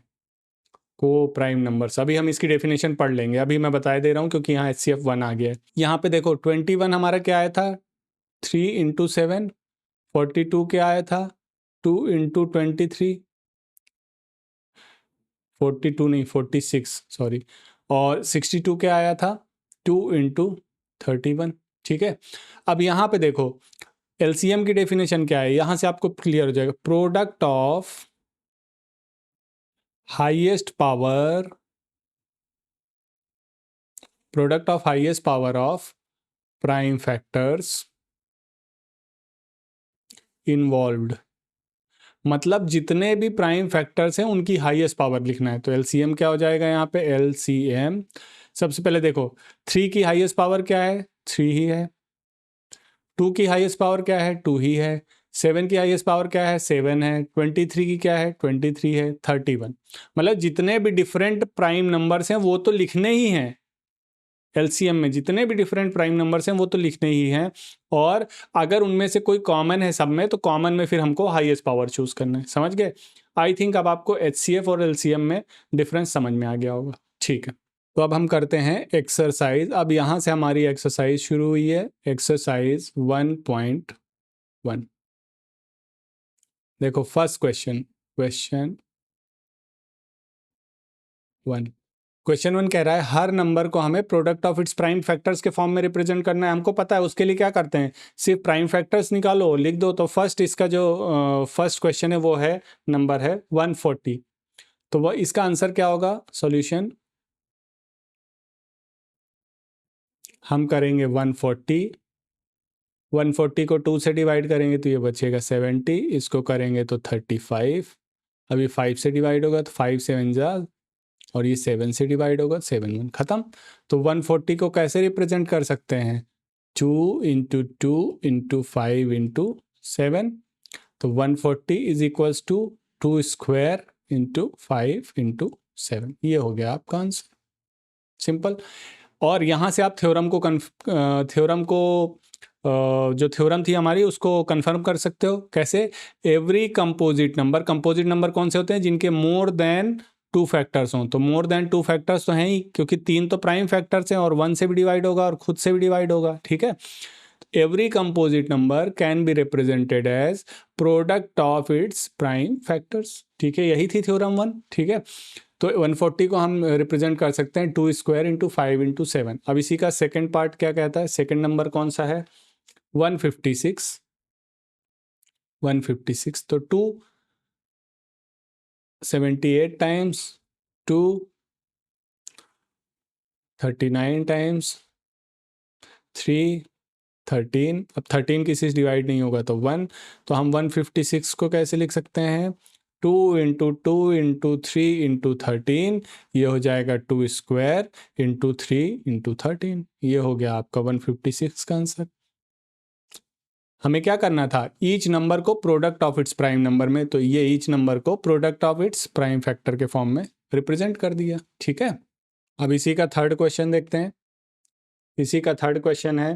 A: को प्राइम नंबर्स। अभी हम इसकी डेफिनेशन पढ़ लेंगे, अभी मैं बता दे रहा हूँ क्योंकि यहाँ HCF 1 आ गया है। यहाँ पे देखो 21 हमारा क्या आया था, 3 इंटू 7। 42 क्या आया था, 2 इंटू 23। 42 नहीं, 46 सॉरी। और 62 क्या आया था, 2 इंटू 31। ठीक है, अब यहाँ पे देखो LCM की डेफिनेशन क्या है, यहाँ से आपको क्लियर हो जाएगा, product of highest power of prime factors involved. मतलब जितने भी प्राइम फैक्टर्स हैं उनकी हाईएस्ट पावर लिखना है। तो LCM क्या हो जाएगा यहाँ पे, LCM सबसे पहले देखो 3 की हाईएस्ट पावर क्या है, 3 ही है। 2 की हाईएस्ट पावर क्या है, 2 ही है। 7 की हाईएस्ट पावर क्या है, 7 है। 23 की क्या है, 23 है। 31, मतलब जितने भी डिफरेंट प्राइम नंबर्स हैं वो तो लिखने ही हैं। LCM में जितने भी डिफरेंट प्राइम नंबर्स हैं वो तो लिखने ही हैं, और अगर उनमें से कोई कॉमन है सब में, तो कॉमन में फिर हमको हाईएस्ट पावर चूज करना है। समझ गए? आई थिंक अब आपको HCF और LCM में डिफरेंस समझ में आ गया होगा। ठीक है, तो अब हम करते हैं एक्सरसाइज। अब यहाँ से हमारी एक्सरसाइज शुरू हुई है, एक्सरसाइज 1.1। देखो फर्स्ट क्वेश्चन, क्वेश्चन 1। क्वेश्चन 1 कह रहा है हर नंबर को हमें product of its prime factors के फॉर्म में रिप्रेजेंट करना है। हमको पता है, उसके लिए क्या करते हैं, सिर्फ प्राइम फैक्टर्स निकालो, लिख दो। तो फर्स्ट इसका जो फर्स्ट क्वेश्चन है वो है, नंबर है 140। तो वो इसका आंसर क्या होगा, सॉल्यूशन हम करेंगे 140। 140 को 2 से डिवाइड करेंगे तो ये बचेगा 70, इसको करेंगे तो 35। अभी 5 से डिवाइड होगा तो 5 7 जा, और ये 7 से डिवाइड होगा, 7 1 खत्म। तो 140 को कैसे रिप्रेजेंट कर सकते हैं, 2 इंटू 2 इंटू 5 इंटू 7। तो 140 is equals to 2 square into 5 into 7। ये हो गया आपका आंसर, सिंपल। और यहाँ से आप थ्योरम को जो थ्योरम थी हमारी उसको कंफर्म कर सकते हो। कैसे, एवरी कंपोजिट नंबर कौन से होते हैं, जिनके मोर देन 2 फैक्टर्स हों। तो मोर देन 2 फैक्टर्स तो हैं ही, क्योंकि 3 तो प्राइम फैक्टर्स हैं और 1 से भी डिवाइड होगा और खुद से भी डिवाइड होगा। ठीक है, every composite number can be represented as product of its prime factors. ठीक है, यही थी थ्योरम 1। ठीक है, तो 140 को हम रिप्रेजेंट कर सकते हैं 2 स्क्वायर इंटू 5 इंटू 7। अब इसी का सेकेंड पार्ट क्या कहता है, सेकेंड नंबर कौन सा है, 156। 156 तो 2 78 टाइम्स 2 39 टाइम्स 3 13। अब 13 किसी से डिवाइड नहीं होगा तो 1। तो हम 156 को कैसे लिख सकते हैं, 2 इंटू 2 इंटू 3 इंटू 13। ये हो जाएगा 2 स्क्वायर इंटू 3 इंटू 13। ये हो गया आपका 156 का आंसर। हमें क्या करना था, ईच नंबर को product of its prime number में, तो ये ईच नंबर को product of its prime factor के फॉर्म में रिप्रेजेंट कर दिया। ठीक है, अब इसी का थर्ड क्वेश्चन देखते हैं। इसी का थर्ड क्वेश्चन है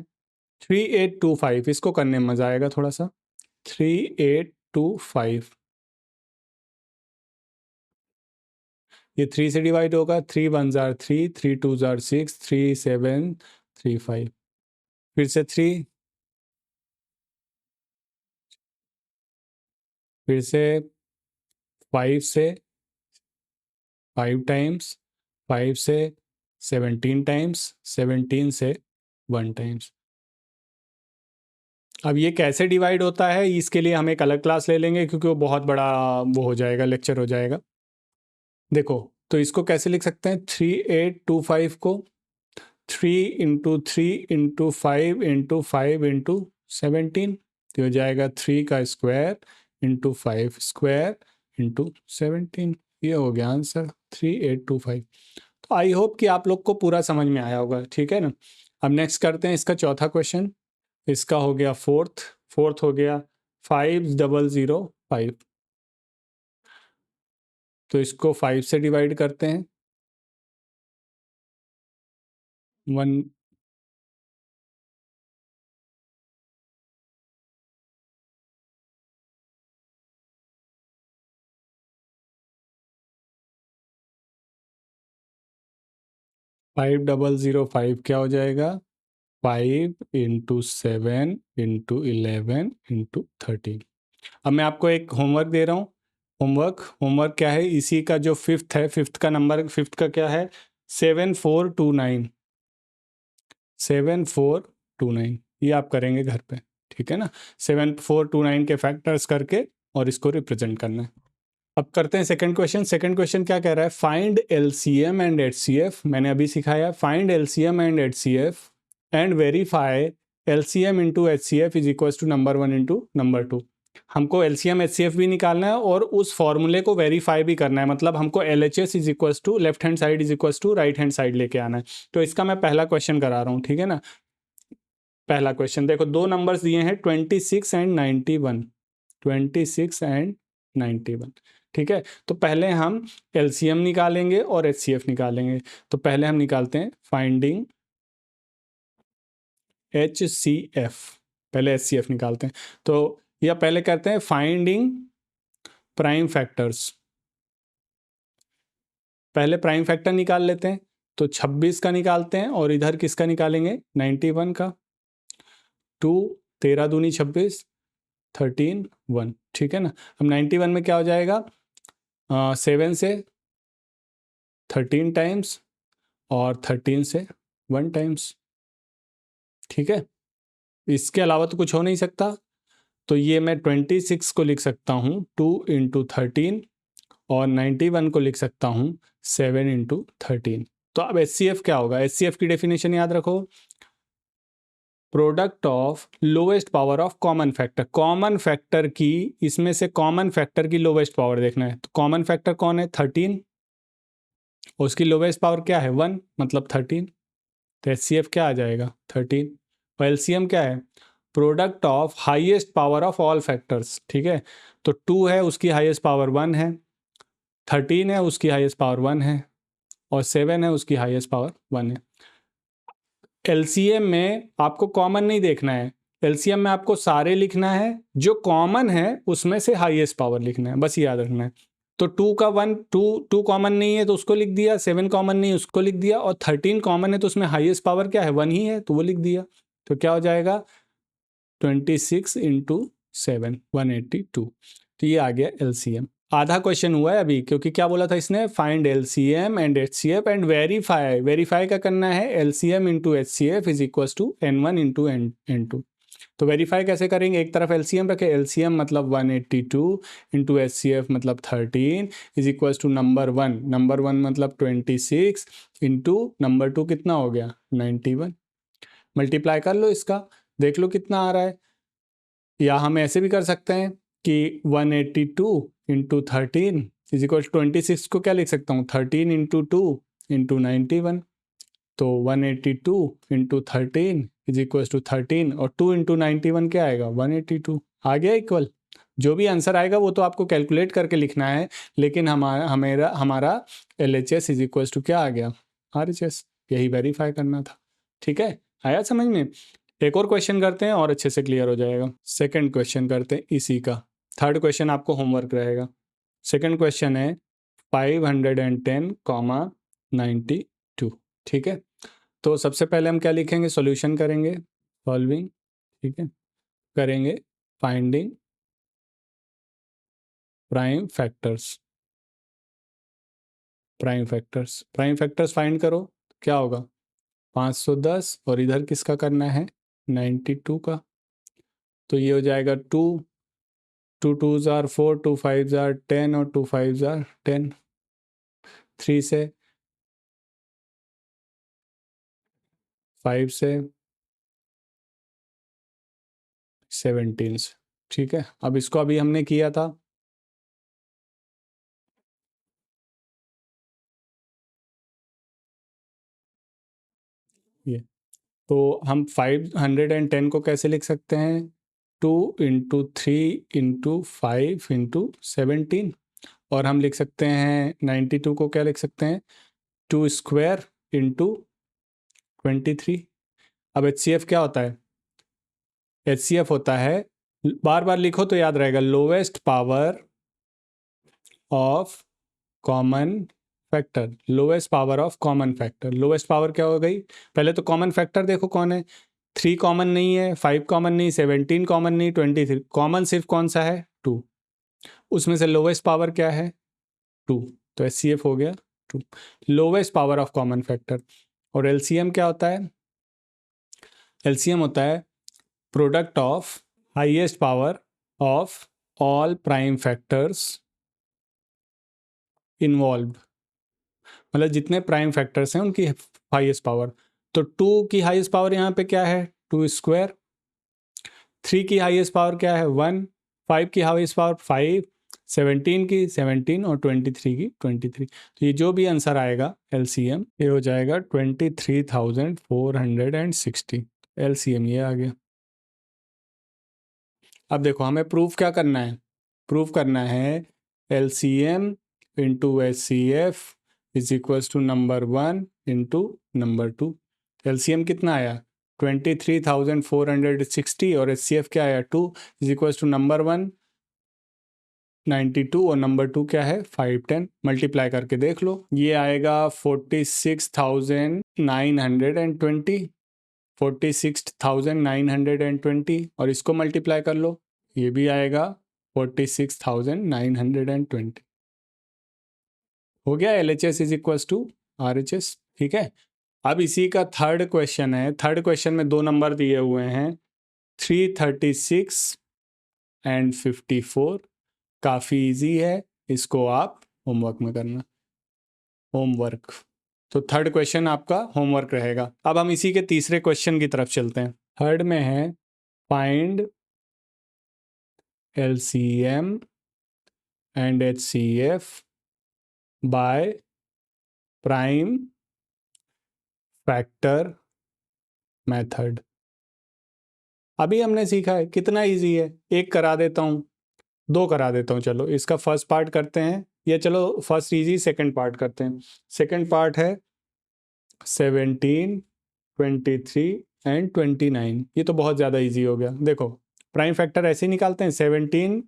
A: 3825। इसको करने में मजा आएगा थोड़ा सा। 3825 ये 3 से डिवाइड होगा, 3 1 जार 3, 3 2 जार 6, 3 7 3 5, फिर से 3, फिर से 5 से 5 टाइम्स, 5 से 17 टाइम्स, 17 से 1 टाइम्स। अब ये कैसे डिवाइड होता है इसके लिए हम एक अलग क्लास ले लेंगे, क्योंकि वो बहुत बड़ा वो हो जाएगा, लेक्चर हो जाएगा। देखो, तो इसको कैसे लिख सकते हैं, 3825 को 3 इंटू 3 इंटू 5 इंटू 5 इंटू 17, तो हो जाएगा 3 का स्क्वायर इंटू 5 स्क्वायर इंटू 17। ये हो गया आंसर 3825। तो आई होप कि आप लोग को पूरा समझ में आया होगा, ठीक है ना। अब नेक्स्ट करते हैं इसका चौथा क्वेश्चन। इसका हो गया फोर्थ हो गया 5005। तो इसको 5 से डिवाइड करते हैं, 1 5005 क्या हो जाएगा, 5 इंटू 7 इंटू 11 इंटू 13। अब मैं आपको एक होमवर्क दे रहा हूँ। होमवर्क क्या है, इसी का जो फिफ्थ है, फिफ्थ का नंबर, फिफ्थ का क्या है, 7429, 7429। ये आप करेंगे घर पे, ठीक है ना। 7429 के फैक्टर्स करके और इसको रिप्रेजेंट करना है। अब करते हैं सेकंड क्वेश्चन। सेकंड क्वेश्चन क्या कह रहा है, फाइंड एलसीएम एंड एचसीएफ। मैंने अभी सिखाया, find LCM and HCF and verify LCM into HCF is equal to number 1 into number 2। हमको एलसीएम एचसीएफ भी निकालना है और उस फॉर्मूले को वेरीफाई भी करना है, मतलब हमको LHS is equal to left hand side is equal to right hand side लेके आना है। तो इसका मैं पहला क्वेश्चन करा रहा हूँ, ठीक है ना। पहला क्वेश्चन देखो, दो नंबर्स दिए हैं 26 एंड 91, 26 एंड 91, ठीक है। तो पहले हम एलसीएम निकालेंगे और एचसीएफ निकालेंगे। तो पहले हम निकालते हैं फाइंडिंग एचसीएफ, पहले एचसीएफ निकालते हैं। तो या पहले करते हैं फाइंडिंग प्राइम फैक्टर्स। पहले प्राइम फैक्टर निकाल लेते हैं, तो 26 का निकालते हैं और इधर किसका निकालेंगे, 91 का। 2 13 दूनी 26, 13 1, ठीक है ना। अब 91 में क्या हो जाएगा, 7 से 13 टाइम्स और 13 से 1 टाइम्स, ठीक है। इसके अलावा तो कुछ हो नहीं सकता। तो ये मैं 26 को लिख सकता हूँ 2 इंटू 13 और 91 को लिख सकता हूँ 7 इंटू 13। तो अब एचसीएफ क्या होगा, एचसीएफ की डेफिनेशन याद रखो, product of lowest power of common factor. Common factor की, इसमें से कॉमन फैक्टर की लोवेस्ट पावर देखना है। तो कॉमन फैक्टर कौन है, 13, उसकी लोवेस्ट पावर क्या है 1, मतलब 13। तो एचसीएफ क्या आ जाएगा 13। और एलसीएम क्या है, product of highest power of all factors, ठीक है। तो 2 है, उसकी हाईएस्ट पावर 1 है, 13 है, उसकी हाईएस्ट पावर 1 है, और 7 है, उसकी हाईएस्ट पावर 1 है। एलसीएम में आपको कॉमन नहीं देखना है, एलसीएम में आपको सारे लिखना है, जो कॉमन है उसमें से हाईएस्ट पावर लिखना है, बस याद रखना है। तो 2 का 1, 2 कॉमन नहीं है तो उसको लिख दिया, 7 कॉमन नहीं है उसको लिख दिया, और 13 कॉमन है तो उसमें हाईएस्ट पावर क्या है 1 ही है, तो वो लिख दिया। तो क्या हो जाएगा 26 इंटू 7, 182। तो ये आ गया एलसीएम। आधा क्वेश्चन हुआ है अभी, क्योंकि क्या बोला था इसने, find LCM and HCF and verify. Verify का करना है, LCM into HCF is equal to N1 into N2। तो वेरीफाई कैसे करेंगे, एक तरफ एलसीएम रखे, एलसीएम मतलब 182 इंटू एचसीएफ मतलब 13 is equal to number 1, number 1 मतलब 26 इंटू नंबर 2 कितना हो गया 91। मल्टीप्लाई कर लो इसका, देख लो कितना आ रहा है। या हम ऐसे भी कर सकते हैं कि 182 इंटू 13 इज इक्वल 26 को क्या लिख सकता हूँ 13 इंटू 2 इंटू 91। तो 182 इंटू 13 इज इक्वल टू 13 और 2 इंटू 91 क्या आएगा 182, आ गया इक्वल। जो भी आंसर आएगा वो तो आपको कैलकुलेट करके लिखना है, लेकिन हमारा L H S is equal to क्या आ गया RHS, यही वेरीफाई करना था, ठीक है। आया समझ में। एक और क्वेश्चन करते हैं और अच्छे से क्लियर हो जाएगा। सेकंड क्वेश्चन करते हैं इसी का, थर्ड क्वेश्चन आपको होमवर्क रहेगा। सेकंड क्वेश्चन है 510, 92। ठीक है, तो सबसे पहले हम क्या लिखेंगे, सॉल्यूशन करेंगे, सॉल्विंग, ठीक है, करेंगे finding prime factors. Prime factors find करो, क्या होगा 510 और इधर किसका करना है 92 का, तो ये हो जाएगा 2, 2 2s are 4, 2 5s are 10 और 2 5s are 10, 3 से 5 से 17 से। ठीक है, अब इसको अभी हमने किया था, ये तो हम 510 को कैसे लिख सकते हैं, 2 × 3 × 5 × 17, और हम लिख सकते हैं 92 को क्या लिख सकते हैं 2² × 23। अब HCF क्या होता है, HCF होता है, बार बार लिखो तो याद रहेगा, lowest power of common factor, lowest power of common factor. Lowest power क्या हो गई, पहले तो कॉमन फैक्टर देखो कौन है, 3 कॉमन नहीं है, 5 कॉमन नहीं, 17 कॉमन नहीं, 23 कॉमन, सिर्फ कौन सा है 2, उसमें से लोवेस्ट पावर क्या है 2, तो HCF हो गया 2, lowest power of common factor. और LCM क्या होता है, LCM होता है product of highest power of all prime factors involve, मतलब जितने प्राइम फैक्टर्स हैं उनकी हाईएस्ट पावर। तो 2 की हाईएस्ट पावर यहाँ पे क्या है 2², 3 की हाईएस्ट पावर क्या है 1, 5 की हाईएस्ट पावर 5, 17 की 17 और 23 की 23। तो ये जो भी आंसर आएगा LCM ये हो जाएगा 23,460, LCM ये आ गया। अब देखो हमें प्रूफ क्या करना है, प्रूफ करना है LCM into HCF is equals to number 1 into number 2। LCM कितना आया 23,460 और HCF क्या आया 2 इज इक्वल्स टू नंबर 1 92 और नंबर 2 क्या है 510, मल्टीप्लाई करके देख लो, ये आएगा 46,920, 46,920 और इसको मल्टीप्लाई कर लो, ये भी आएगा 46,920। हो गया LHS is equals to RHS। ठीक है, अब इसी का थर्ड क्वेश्चन है, थर्ड क्वेश्चन में 2 नंबर दिए हुए हैं 336 एंड 54, काफ़ी इजी है, इसको आप होमवर्क में करना, होमवर्क। तो थर्ड क्वेश्चन आपका होमवर्क रहेगा। अब हम इसी के तीसरे क्वेश्चन की तरफ चलते हैं। थर्ड में है find LCM and HCF by prime factor method. अभी हमने सीखा है, कितना इजी है, एक करा देता हूँ, 2 करा देता हूँ, चलो इसका फर्स्ट पार्ट करते हैं, या चलो फर्स्ट इजी सेकंड पार्ट करते हैं। सेकंड पार्ट है 17, 23 एंड 29, ये तो बहुत ज़्यादा इजी हो गया। देखो प्राइम फैक्टर ऐसे ही निकालते हैं 17,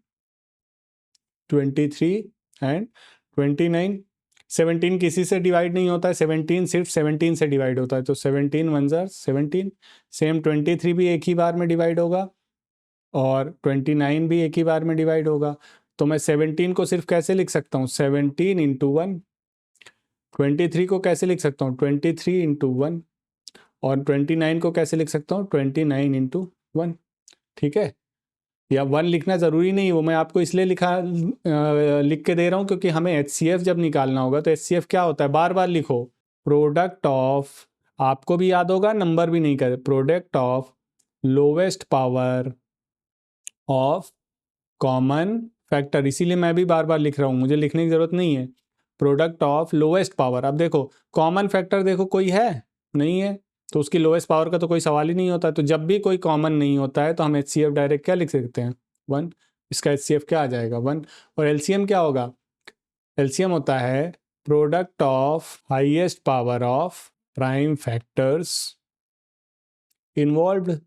A: 23 एंड 29। 17 किसी से डिवाइड नहीं होता है, 17 सिर्फ 17 से डिवाइड होता है, तो 17 1 जार 17। सेम 23 भी एक ही बार में डिवाइड होगा और 29 भी एक ही बार में डिवाइड होगा। तो मैं 17 को सिर्फ कैसे लिख सकता हूँ 17 इंटू 1, 23 को कैसे लिख सकता हूँ 23 इंटू 1, और 29 को कैसे लिख सकता हूँ 29 इंटू 1। ठीक है, या 1 लिखना ज़रूरी नहीं, वो मैं आपको इसलिए लिख के दे रहा हूँ क्योंकि हमें HCF जब निकालना होगा तो HCF क्या होता है, बार बार लिखो, प्रोडक्ट ऑफ, आपको भी याद होगा, नंबर भी नहीं कर, product of lowest power of common factor, इसीलिए मैं भी बार बार लिख रहा हूँ, मुझे लिखने की ज़रूरत नहीं है, प्रोडक्ट ऑफ लोवेस्ट पावर। अब देखो कॉमन फैक्टर देखो कोई है नहीं है, तो उसकी लोवेस्ट पावर का तो कोई सवाल ही नहीं होता है, तो जब भी कोई कॉमन नहीं होता है तो हम HCF डायरेक्ट क्या लिख सकते हैं 1, इसका HCF क्या आ जाएगा 1। और LCM क्या होगा, LCM होता है product of highest power of prime factors involved,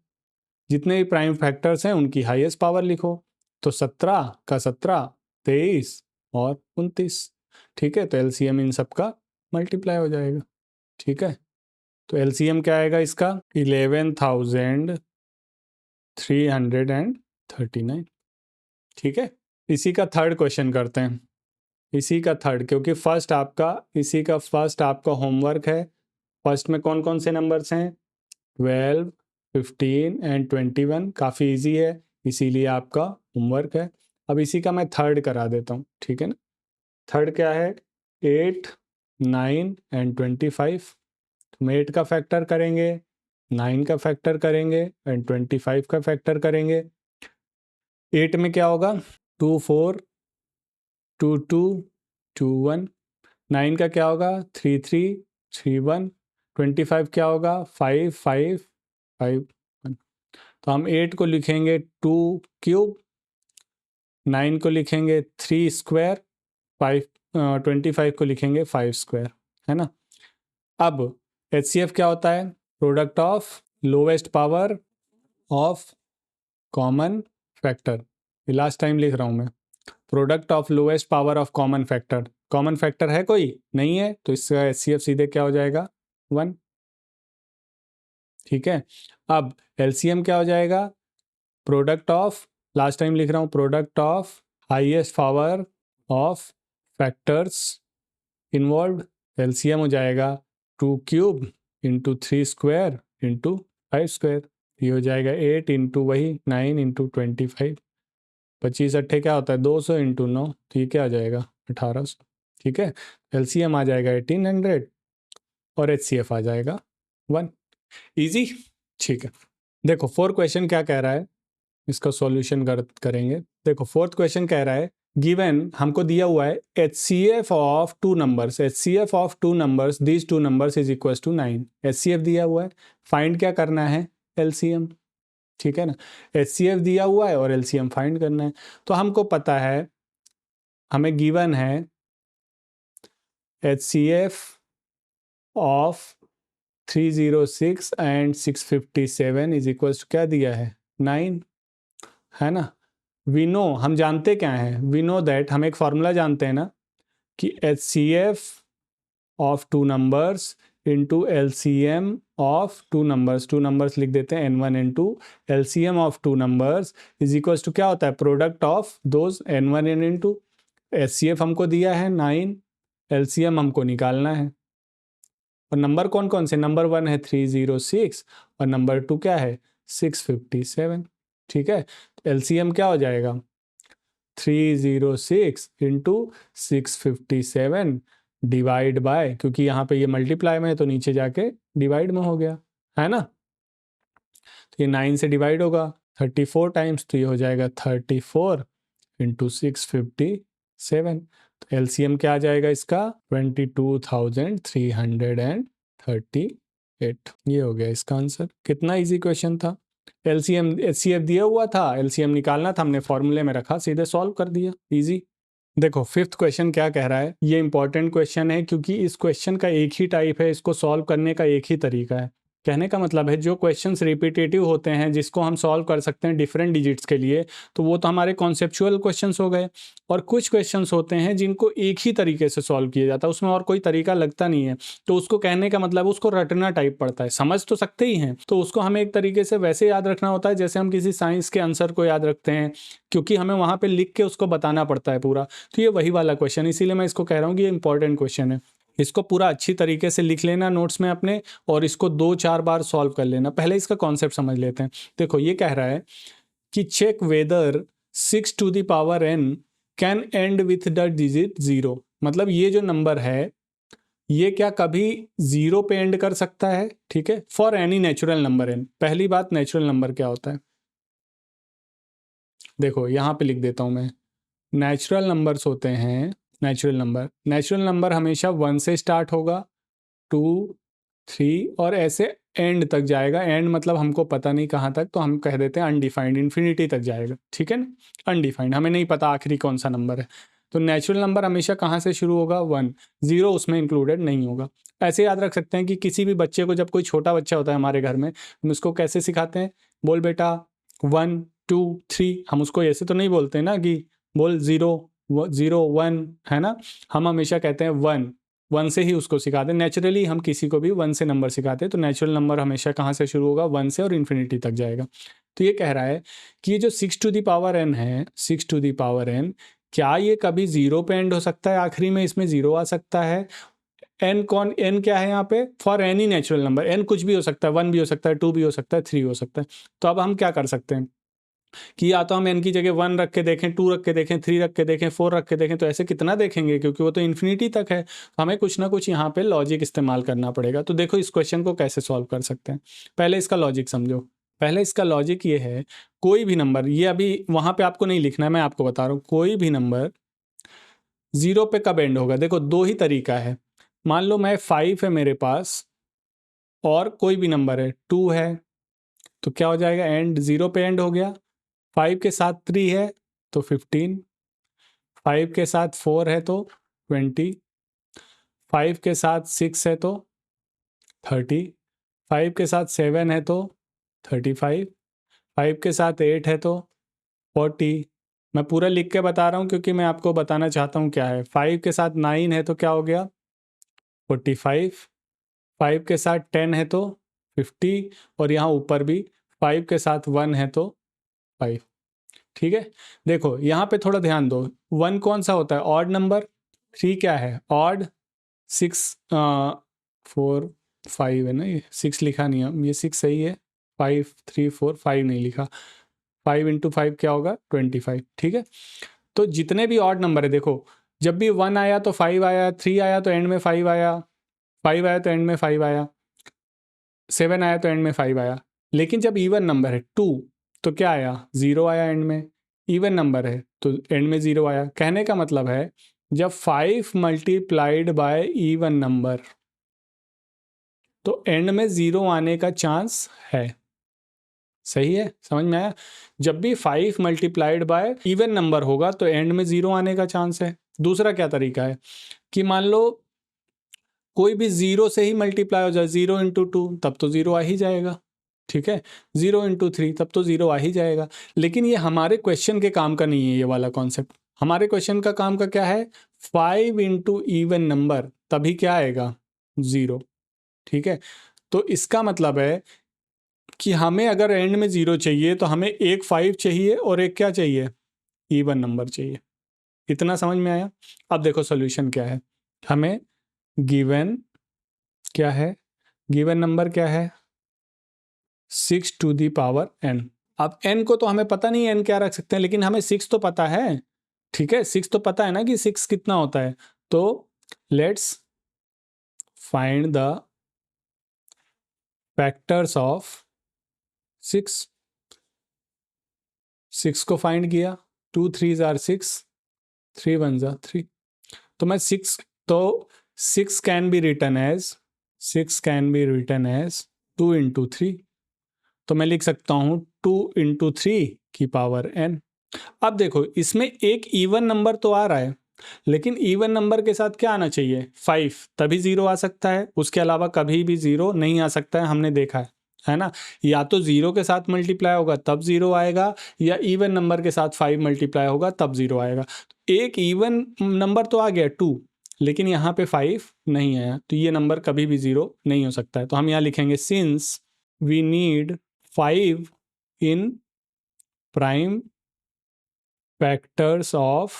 A: जितने भी प्राइम फैक्टर्स हैं उनकी हाईएस्ट पावर लिखो, तो 17 का 17, 23 और 29। ठीक है, तो एलसीएम इन सब का मल्टीप्लाई हो जाएगा। ठीक है, तो एलसीएम क्या आएगा इसका 11,339। ठीक है, इसी का थर्ड क्वेश्चन करते हैं, इसी का थर्ड, क्योंकि इसी का फर्स्ट आपका होमवर्क है। फर्स्ट में कौन कौन से नंबर्स हैं 12, 15 एंड 21, काफ़ी इजी है, इसीलिए आपका होमवर्क है। अब इसी का मैं थर्ड करा देता हूँ, ठीक है ना। थर्ड क्या है 8, 9 एंड 25। हम 8 का फैक्टर करेंगे, 9 का फैक्टर करेंगे एंड 25 का फैक्टर करेंगे। 8 में क्या होगा 2 4 2 2 2 1। 9 का क्या होगा 3 3 3 1। 25 क्या होगा 5 5 5 1। तो हम 8 को लिखेंगे 2 क्यूब, 9 को लिखेंगे 3 स्क्वायर, 25 को लिखेंगे 5 स्क्वायर, है ना। अब HCF क्या होता है product of lowest power of common factor. Last time लिख रहा हूँ मैं, product of lowest power of common factor. Common factor है कोई नहीं है, तो इसका HCF सीधे क्या हो जाएगा 1। ठीक है, अब LCM क्या हो जाएगा प्रोडक्ट ऑफ, लास्ट टाइम लिख रहा हूँ, product of highest power of factors involve. LCM हो जाएगा 2 cube into 3 square into 5 square. ये हो जाएगा 8 इंटू वही 9 इंटू 25। 25 अट्ठे क्या होता है 200 इंटू 9, तो ये क्या आ जाएगा 1800। ठीक है, LCM आ जाएगा 1800 और HCF आ जाएगा 1। इजी। ठीक है, देखो फोर्थ क्वेश्चन क्या कह रहा है, इसका सॉल्यूशन करेंगे। देखो फोर्थ क्वेश्चन कह रहा है गिवन, हमको दिया हुआ है HCF of two numbers, HCF of two numbers, these two numbers is equal to 9। HCF दिया हुआ है, फाइंड क्या करना है LCM। ठीक है ना, HCF दिया हुआ है और LCM फाइंड करना है। तो हमको पता है, हमें गिवन है HCF of 306 and 657 is equal to क्या दिया है 9, है ना। वी नो, हम जानते क्या है, वी नो दैट, हम एक फॉर्मूला जानते हैं ना कि HCF of two numbers into LCM of two numbers लिख देते हैं N1 N2। LCM of two numbers is equals to क्या होता है product of those N1 and N2। HCF हमको दिया है 9, LCM हमको निकालना है। और नंबर कौन कौन से, नंबर 1 है 306 और नंबर 2 क्या है 657। ठीक है, तो LCM क्या हो जाएगा 306 इंटू 657 डिवाइड बाय, क्योंकि यहाँ पे ये मल्टीप्लाई में है तो नीचे जाके डिवाइड में हो गया, है ना। तो ये 9 से डिवाइड होगा 34 टाइम्स, तो ये हो जाएगा 34 इंटू 657। तो LCM क्या आ जाएगा इसका 22,338। ये हो गया इसका आंसर। कितना इजी क्वेश्चन था। LCM HCF दिया हुआ था, LCM निकालना था, हमने फॉर्मूले में रखा, सीधे सॉल्व कर दिया, इजी। देखो फिफ्थ क्वेश्चन क्या कह रहा है, ये इंपॉर्टेंट क्वेश्चन है क्योंकि इस क्वेश्चन का एक ही टाइप है, इसको सॉल्व करने का एक ही तरीका है। कहने का मतलब है जो क्वेश्चंस रिपीटेटिव होते हैं जिसको हम सॉल्व कर सकते हैं डिफरेंट डिजिट्स के लिए, तो वो तो हमारे कॉन्सेप्चुअल क्वेश्चंस हो गए। और कुछ क्वेश्चंस होते हैं जिनको एक ही तरीके से सॉल्व किया जाता है, उसमें और कोई तरीका लगता नहीं है, तो उसको कहने का मतलब उसको रटना टाइप पड़ता है। समझ तो सकते ही हैं, तो उसको हमें एक तरीके से वैसे याद रखना होता है जैसे हम किसी साइंस के आंसर को याद रखते हैं, क्योंकि हमें वहाँ पर लिख के उसको बताना पड़ता है पूरा। तो ये वही वाला क्वेश्चन, इसीलिए मैं इसको कह रहा हूँ कि ये इंपॉर्टेंट क्वेश्चन है। इसको पूरा अच्छी तरीके से लिख लेना नोट्स में अपने, और इसको 2-4 बार सॉल्व कर लेना। पहले इसका कॉन्सेप्ट समझ लेते हैं। देखो ये कह रहा है कि check whether 6 to the power n can end with the digit 0। मतलब ये जो नंबर है ये क्या कभी 0 पे एंड कर सकता है, ठीक है, for any natural number n। पहली बात, नेचुरल नंबर क्या होता है, देखो यहाँ पे लिख देता हूँ मैं। नेचुरल नंबर्स होते हैं, नेचुरल नंबर हमेशा 1 से स्टार्ट होगा, 2 3 और ऐसे एंड तक जाएगा। एंड मतलब हमको पता नहीं कहाँ तक, तो हम कह देते हैं अनडिफाइंड, इन्फिनिटी तक जाएगा, ठीक है ना। अनडिफाइंड, हमें नहीं पता आखिरी कौन सा नंबर है। तो नेचुरल नंबर हमेशा कहाँ से शुरू होगा 1, 0 उसमें इंक्लूडेड नहीं होगा। ऐसे याद रख सकते हैं कि किसी भी बच्चे को, जब कोई छोटा बच्चा होता है हमारे घर में, हम उसको कैसे सिखाते हैं, बोल बेटा 1 2 3। हम उसको ऐसे तो नहीं बोलते ना कि बोल 0 0 1 है ना, हम हमेशा कहते हैं 1, 1 से ही उसको सिखाते हैं। नेचुरली हम किसी को भी 1 से नंबर सिखाते हैं, तो नेचुरल नंबर हमेशा कहाँ से शुरू होगा, 1 से और इन्फिनिटी तक जाएगा। तो ये कह रहा है कि ये जो 6 टू दी पावर n है, 6 टू दी पावर n, क्या ये कभी 0 पे एंड हो सकता है, आखिरी में इसमें 0 आ सकता है? n क्या है यहाँ पे, for any natural number, n कुछ भी हो सकता है, 1 भी हो सकता है, 2 भी हो सकता है, 3 हो सकता है। तो अब हम क्या कर सकते हैं कि या तो हम n की जगह 1 रख के देखें, 2 रख के देखें, 3 रख के देखें, 4 रख के देखें, तो ऐसे कितना देखेंगे, क्योंकि वो तो इन्फिनिटी तक है। हमें कुछ ना कुछ यहाँ पे लॉजिक इस्तेमाल करना पड़ेगा। तो देखो इस क्वेश्चन को कैसे सॉल्व कर सकते हैं। पहले इसका लॉजिक समझो। पहले इसका लॉजिक ये है, कोई भी नंबर, ये अभी वहाँ पे आपको नहीं लिखना है, मैं आपको बता रहा हूँ, कोई भी नंबर 0 पे कब एंड होगा। देखो दो ही तरीका है। मान लो मैं 5 है मेरे पास और कोई भी नंबर है 2 है, तो क्या हो जाएगा, एंड 0 पे एंड हो गया। 5 के साथ 3 है तो 15, 5 के साथ 4 है तो 20, 5 के साथ 6 है तो 30, 5 के साथ 7 है तो 35, 5 के साथ 8 है तो 40। मैं पूरा लिख के बता रहा हूँ क्योंकि मैं आपको बताना चाहता हूँ क्या है। 5 के साथ 9 है तो क्या हो गया, 45, 5 के साथ 10 है तो 50, और यहाँ ऊपर भी 5 के साथ 1 है तो 5। ठीक है, देखो यहाँ पे थोड़ा ध्यान दो। 1 कौन सा होता है, ऑड नंबर। 3 क्या है, ऑड। 6 4 5 है ना, ये 6 लिखा नहीं है, ये 6 सही है। 5 3 4 5 नहीं लिखा। 5 इंटू 5 क्या होगा, 25। ठीक है, तो जितने भी ऑड नंबर है, देखो जब भी 1 आया तो 5 आया, 3 आया तो एंड में 5 आया, 5 आया तो एंड में 5 आया, 7 आया तो एंड में 5 आया। लेकिन जब इवन नंबर है 2 तो क्या आया, 0 आया एंड में। इवन नंबर है तो एंड में 0 आया। कहने का मतलब है जब 5 मल्टीप्लाइड बाय इवन नंबर तो एंड में 0 आने का चांस है। सही है, समझ में आया। जब भी 5 मल्टीप्लाइड बाय इवन नंबर होगा तो एंड में 0 आने का चांस है। दूसरा क्या तरीका है कि मान लो कोई भी 0 से ही मल्टीप्लाई हो जाए, 0 इंटू 2 तब तो 0 आ ही जाएगा। ठीक है, 0 इंटू 3 तब तो 0 आ ही जाएगा। लेकिन ये हमारे क्वेश्चन के काम का नहीं है ये वाला कॉन्सेप्ट। हमारे क्वेश्चन का काम का क्या है, 5 इंटू इवन नंबर तभी क्या आएगा, 0। ठीक है, तो इसका मतलब है कि हमें अगर एंड में 0 चाहिए तो हमें एक 5 चाहिए और एक क्या चाहिए, इवन नंबर चाहिए। इतना समझ में आया। अब देखो सॉल्यूशन क्या है। हमें गिवन क्या है, गिवन नंबर क्या है, 6 टू दी पावर n। अब n को तो हमें पता नहीं n क्या रख सकते हैं, लेकिन हमें 6 तो पता है। ठीक है, 6 तो पता है ना कि 6 कितना होता है। तो let's find the factors of 6। 6 को फाइंड किया, 2 3 आर 6, 3 1 जार 3। तो मैं 6, तो 6 can be written as 2 into 3। तो मैं लिख सकता हूँ 2 इंटू 3 की पावर n। अब देखो इसमें एक इवन नंबर तो आ रहा है, लेकिन इवन नंबर के साथ क्या आना चाहिए, 5, तभी 0 आ सकता है। उसके अलावा कभी भी 0 नहीं आ सकता है, हमने देखा है ना। या तो 0 के साथ मल्टीप्लाई होगा तब 0 आएगा, या इवन नंबर के साथ 5 मल्टीप्लाई होगा तब 0 आएगा। एक इवन नंबर तो आ गया 2, लेकिन यहाँ पे 5 नहीं आया, तो ये नंबर कभी भी 0 नहीं हो सकता है। तो हम यहाँ लिखेंगे since we need 5 in prime factors of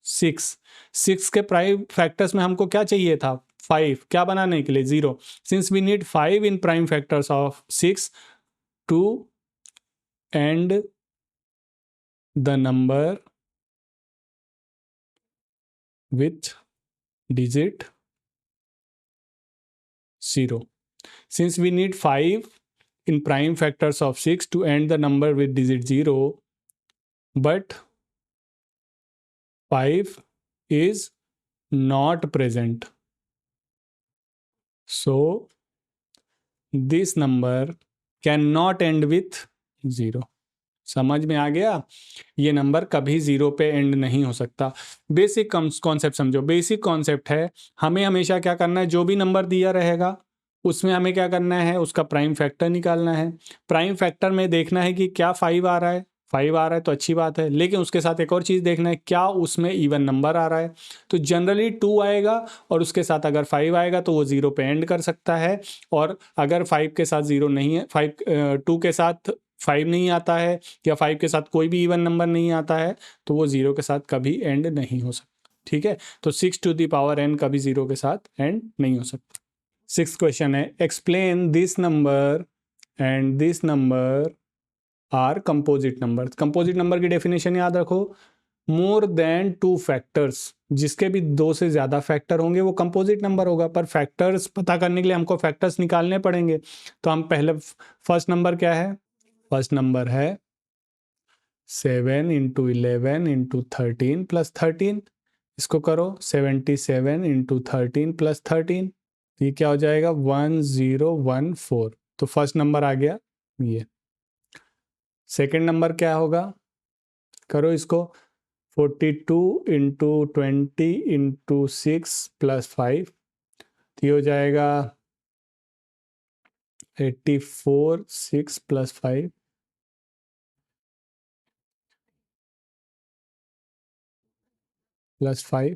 A: 6 के प्राइम फैक्टर्स में हमको क्या चाहिए था, 5, क्या बनाने के लिए, 0। Since we need 5 in prime factors of 6 to end the number with digit 0। Since we need 5 in prime factors of 6 to end the number with digit 0, but 5 is not present. So this number cannot end with 0. समझ में आ गया, ये नंबर कभी 0 पे एंड नहीं हो सकता। बेसिक कॉन्सेप्ट समझो। बेसिक कॉन्सेप्ट है, हमें हमेशा क्या करना है, जो भी नंबर दिया रहेगा उसमें हमें क्या करना है, उसका प्राइम फैक्टर निकालना है। प्राइम फैक्टर में देखना है कि क्या 5 आ रहा है, 5 आ रहा है तो अच्छी बात है, लेकिन उसके साथ एक और चीज़ देखना है, क्या उसमें इवन नंबर आ रहा है। तो जनरली 2 आएगा और उसके साथ अगर 5 आएगा तो वो 0 पे एंड कर सकता है, और अगर 5 के साथ 0 नहीं है, 2 के साथ 5 नहीं आता है या 5 के साथ कोई भी इवन नंबर नहीं आता है, तो वो 0 के साथ कभी एंड नहीं हो सकता। ठीक है, तो 6 टू द पावर n कभी 0 के साथ एंड नहीं हो सकता। 6th क्वेश्चन है, explain this number and this number are composite number. Composite number की डेफिनेशन याद रखो, मोर देन 2 फैक्टर्स, जिसके भी 2 से ज़्यादा फैक्टर होंगे वो कंपोजिट नंबर होगा। पर फैक्टर्स पता करने के लिए हमको फैक्टर्स निकालने पड़ेंगे। तो हम पहले फर्स्ट नंबर क्या है, फर्स्ट नंबर है 7 इंटू 11 इंटू 13 प्लस 13। इसको करो 77 इंटू 13 प्लस 13, ये क्या हो जाएगा 1014। तो फर्स्ट नंबर आ गया ये। सेकेंड नंबर क्या होगा, करो इसको 42 इंटू 20 इंटू 6 प्लस 5, तो ये हो जाएगा 84, 6 प्लस 5 प्लस 5,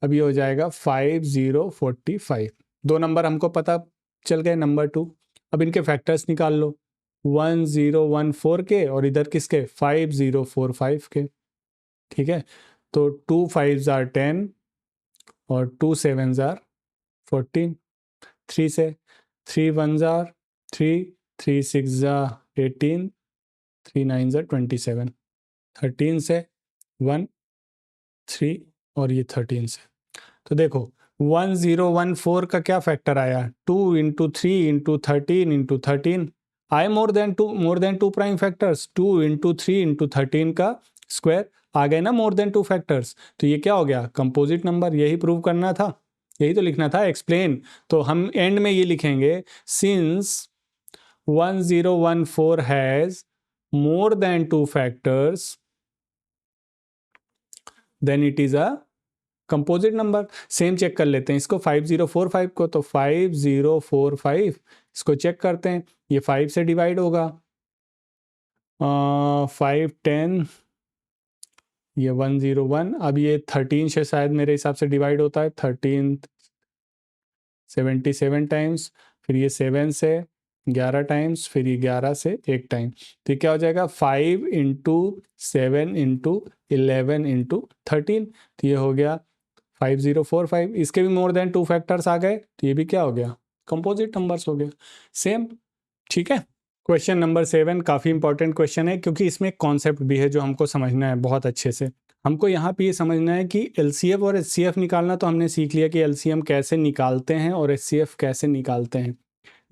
A: अब ये हो जाएगा 5045। दो नंबर हमको पता चल गए, नंबर 2। अब इनके फैक्टर्स निकाल लो, 1014 के और इधर किसके 5045 के। ठीक है, तो 2 5s आर 10 और 2 7s आर 14। 3 से 3 1s are 3, 3 6s are 18, 3 9s are 27। 13 से 1 3 और ये 13 से। तो देखो 1014 का क्या फैक्टर आया, 2 इंटू 3 इंटू 13 इंटू 13 आए more than two prime factors. 2 into 3 into 13 का स्क्वायर आ गए ना, मोर देन 2 फैक्टर्स। तो ये क्या हो गया, कंपोजिट नंबर। यही प्रूव करना था, यही तो लिखना था, एक्सप्लेन। तो हम एंड में ये लिखेंगे, since 1014 has more than 2 factors then it is a composite number. Same check कर लेते हैं इसको, 5045 को, तो 5045 इसको चेक करते हैं, ये 5 से डिवाइड होगा, 5 10, ये 101। अब ये 13 से शायद मेरे हिसाब से डिवाइड होता है, 13 77 टाइम्स, फिर ये 7 से 11 टाइम्स, फिर ये 11 से 1 टाइम। तो क्या हो जाएगा 5 इंटू 7 इंटू 11 इंटू 13, तो ये हो गया 5045। इसके भी मोर देन 2 फैक्टर्स आ गए, तो ये भी क्या हो गया, कंपोजिट नंबर्स हो गया सेम। ठीक है, क्वेश्चन नंबर 7 काफ़ी इंपॉर्टेंट क्वेश्चन है, क्योंकि इसमें एक कॉन्सेप्ट भी है जो हमको समझना है बहुत अच्छे से। हमको यहाँ पे ये समझना है कि एलसीएफ और एचसीएफ निकालना तो हमने सीख लिया कि एलसीएम कैसे निकालते हैं और एचसीएफ कैसे निकालते हैं,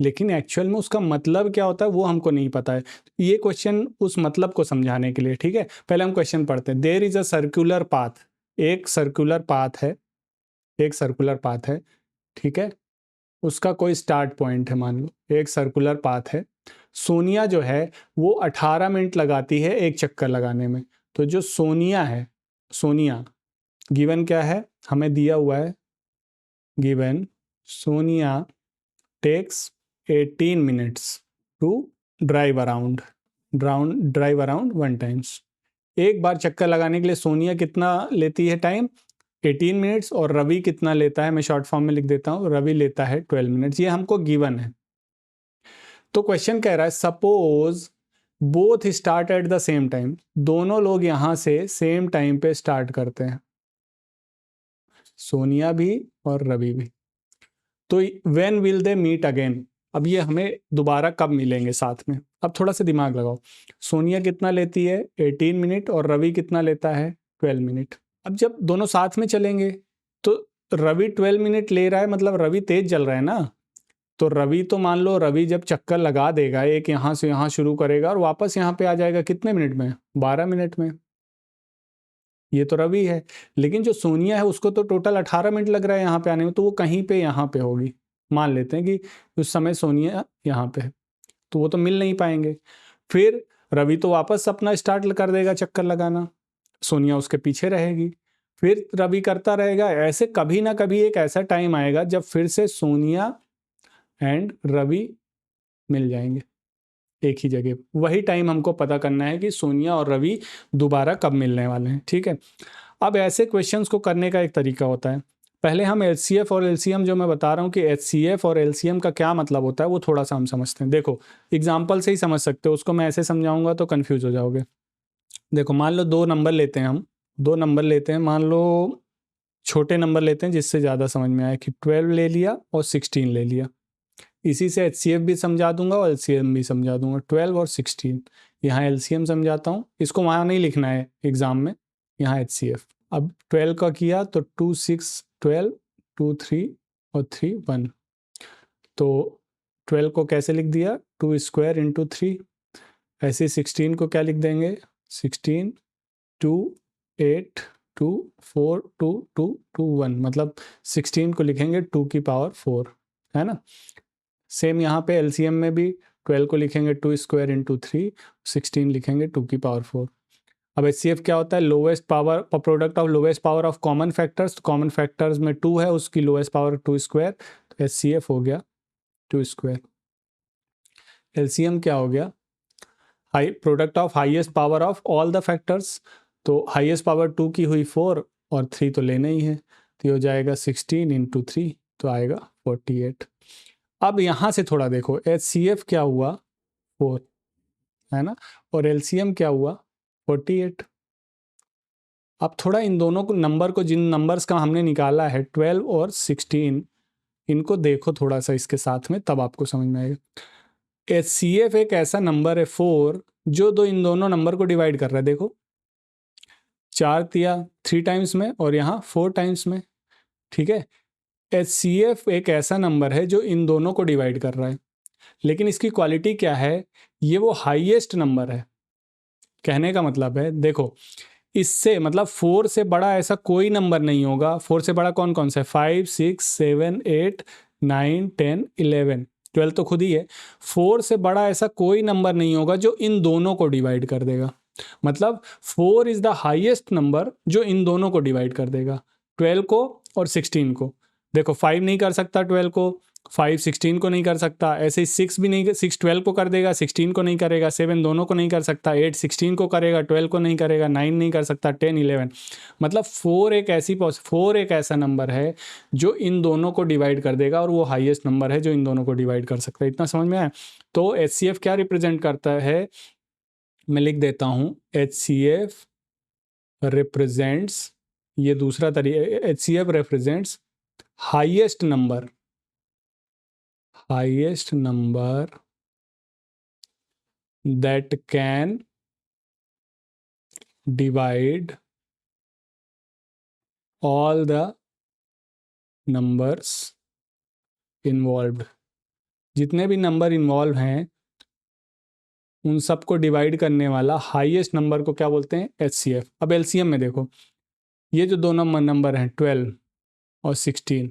A: लेकिन एक्चुअल में उसका मतलब क्या होता है वो हमको नहीं पता है। ये क्वेश्चन उस मतलब को समझाने के लिए। ठीक है, पहले हम क्वेश्चन पढ़ते हैं। There is a circular path, एक सर्कुलर पाथ है, एक सर्कुलर पाथ है। ठीक है, उसका कोई स्टार्ट पॉइंट है, मान लो एक सर्कुलर पाथ है। सोनिया जो है वो 18 मिनट लगाती है एक चक्कर लगाने में। तो जो सोनिया है, सोनिया गिवन क्या है, हमें दिया हुआ है, given Sonia takes 18 minutes to drive around, drive around 1 times. एक बार चक्कर लगाने के लिए सोनिया कितना लेती है टाइम, 18 मिनट्स। और रवि कितना लेता है, मैं शॉर्ट फॉर्म में लिख देता हूँ, रवि लेता है 12 मिनट्स। ये हमको गिवन है। तो क्वेश्चन कह रहा है suppose both start at the same time, दोनों लोग यहां से सेम टाइम पे स्टार्ट करते हैं, सोनिया भी और रवि भी। तो when will they meet again, अब ये हमें दोबारा कब मिलेंगे साथ में। अब थोड़ा सा दिमाग लगाओ, सोनिया कितना लेती है 18 मिनट और रवि कितना लेता है 12 मिनट। अब जब दोनों साथ में चलेंगे तो रवि 12 मिनट ले रहा है, मतलब रवि तेज चल रहा है ना। तो रवि तो मान लो रवि जब चक्कर लगा देगा, एक यहाँ से यहाँ शुरू करेगा और वापस यहाँ पे आ जाएगा कितने मिनट में, 12 मिनट में। ये तो रवि है, लेकिन जो सोनिया है उसको तो टोटल 18 मिनट लग रहा है यहाँ पे आने में, तो वो कहीं पे यहाँ पे होगी। मान लेते हैं कि उस समय सोनिया यहाँ पे है, तो वो तो मिल नहीं पाएंगे। फिर रवि तो वापस अपना स्टार्ट कर देगा चक्कर लगाना, सोनिया उसके पीछे रहेगी, फिर रवि करता रहेगा। ऐसे कभी ना कभी एक ऐसा टाइम आएगा जब फिर से सोनिया एंड रवि मिल जाएंगे।
B: एक ही जगह। वही टाइम हमको पता करना है कि सोनिया और रवि दोबारा कब मिलने वाले हैं, ठीक है। अब ऐसे क्वेश्चंस को करने का एक तरीका होता है, पहले हम एचसीएफ और एलसीएम, जो मैं बता रहा हूँ कि एचसीएफ और एलसीएम का क्या मतलब होता है वो थोड़ा सा हम समझते हैं। देखो एग्जाम्पल से ही समझ सकते हो, उसको मैं ऐसे समझाऊंगा तो कंफ्यूज हो जाओगे। देखो मान लो दो नंबर लेते हैं, हम दो नंबर लेते हैं, मान लो छोटे नंबर लेते हैं जिससे ज़्यादा समझ में आए कि 12 ले लिया और 16 ले लिया। इसी से एचसीएफ भी समझा दूंगा और एलसीएम भी समझा दूंगा। 12 और 16, यहाँ एलसीएम समझाता हूँ, इसको वहाँ नहीं लिखना है एग्जाम में, यहाँ एचसीएफ। अब 12 का किया तो 2 6 12, 2 3 और 3 1, तो 12 को कैसे लिख दिया, 2 स्क्वायर इंटू 3। ऐसे 16 को क्या लिख देंगे, 16 2 8 2 4 2 2 2 1, मतलब 16 को लिखेंगे 2 की पावर 4, है ना। सेम यहाँ पे एलसीएम में भी 12 को लिखेंगे 2 स्क्वायर इंटू 3, 16 लिखेंगे 2 की पावर 4। अब एचसीएफ क्या होता है, lowest power, product of lowest power of common factors. Common factors में 2 है, उसकी लोवेस्ट पावर 2 स्क्वायर, तो एचसीएफ हो गया 2 स्क्वायर। एलसीएम क्या हो गया, high product of highest power of all the factors, तो हाईएस्ट पावर 2 की हुई 4 और 3 तो लेना ही है, तो ये हो जाएगा 16 इंटू 3, तो आएगा 48। अब यहाँ से थोड़ा देखो, एचसीएफ क्या हुआ 4, है ना, और एलसीएम क्या हुआ 48। अब थोड़ा इन दोनों को नंबर को, जिन नंबर्स का हमने निकाला है 12 और 16, इनको देखो थोड़ा सा इसके साथ में, तब आपको समझ में आएगा। एचसीएफ एक ऐसा नंबर है 4 जो इन दोनों नंबर को डिवाइड कर रहा है। देखो 4 दिया 3 टाइम्स में और यहाँ 4 टाइम्स में, ठीक है। एचसीएफ एक ऐसा नंबर है जो इन दोनों को डिवाइड कर रहा है, लेकिन इसकी क्वालिटी क्या है, ये वो हाईएस्ट नंबर है। कहने का मतलब है, देखो इससे मतलब 4 से बड़ा ऐसा कोई नंबर नहीं होगा। 4 से बड़ा कौन कौन सा है, 5 6 7 8 9 10 11 12 तो खुद ही है। 4 से बड़ा ऐसा कोई नंबर नहीं होगा जो इन दोनों को डिवाइड कर देगा। मतलब 4 इज द हाईएस्ट नंबर जो इन दोनों को डिवाइड कर देगा, 12 को और 16 को। देखो 5 नहीं कर सकता 12 को, 5 16 को नहीं कर सकता, ऐसे ही 6 भी नहीं, 6 12 को कर देगा, 16 को नहीं करेगा, 7 दोनों को नहीं कर सकता, 8 16 को करेगा, 12 को नहीं करेगा, 9 नहीं कर सकता, 10 11। मतलब 4 एक ऐसा नंबर है जो इन दोनों को डिवाइड कर देगा, और वो हाईएस्ट नंबर है जो इन दोनों को डिवाइड कर सकता है। इतना समझ में आया। तो एचसीएफ क्या रिप्रेजेंट करता है, मैं लिख देता हूँ, एचसीएफ रिप्रेजेंट्स, ये दूसरा तरीका, HCF represents highest number that can divide all the numbers involved। जितने भी नंबर इन्वॉल्व हैं उन सबको डिवाइड करने वाला हाईएस्ट नंबर को क्या बोलते हैं, एचसीएफ। अब एलसीएम में देखो, ये जो दो नंबर हैं 12 और 16,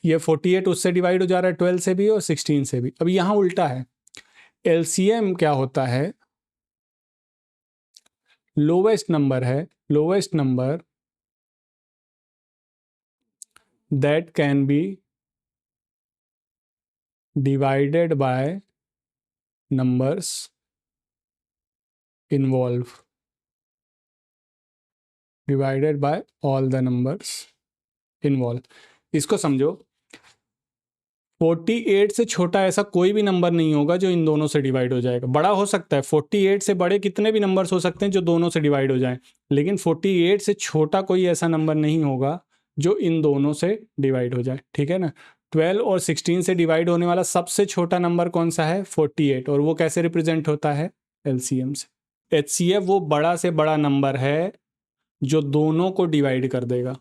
B: ये 48 उससे डिवाइड हो जा रहा है, 12 से भी और 16 से भी। अब यहाँ उल्टा है, एलसीएम क्या होता है, lowest number that can be divided by numbers involved, divided by all the numbers involved। इसको समझो, 48 से छोटा ऐसा कोई भी नंबर नहीं होगा जो इन दोनों से डिवाइड हो जाएगा। बड़ा हो सकता है, 48 से बड़े कितने भी नंबर्स हो सकते हैं जो दोनों से डिवाइड हो जाएं, लेकिन 48 से छोटा कोई ऐसा नंबर नहीं होगा जो इन दोनों से डिवाइड हो जाए, ठीक है ना। 12 और 16 से डिवाइड होने वाला सबसे छोटा नंबर कौन सा है, 48, और वो कैसे रिप्रेजेंट होता है, एलसीएम से। एचसीएफ वो बड़ा से बड़ा नंबर है जो दोनों को डिवाइड कर देगा,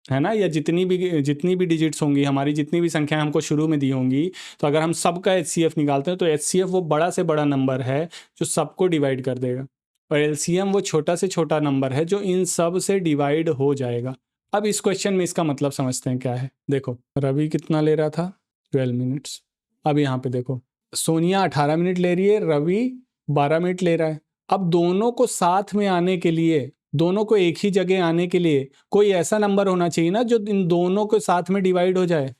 B: है ना। या जितनी भी डिजिट्स होंगी हमारी, जितनी भी संख्याएं हमको शुरू में दी होंगी, तो अगर हम सबका एचसीएफ निकालते हैं तो एचसीएफ वो बड़ा से बड़ा नंबर है जो सबको डिवाइड कर देगा, और एलसीएम वो छोटा से छोटा नंबर है जो इन सब से डिवाइड हो जाएगा। अब इस क्वेश्चन में इसका मतलब समझते हैं क्या है। देखो रवि कितना ले रहा था, 12 मिनट्स। अब यहाँ पे देखो, सोनिया 18 मिनट ले रही है, रवि 12 मिनट ले रहा है। अब दोनों को साथ में आने के लिए, दोनों को एक ही जगह आने के लिए कोई ऐसा नंबर होना चाहिए ना जो इन दोनों के साथ में डिवाइड हो जाए।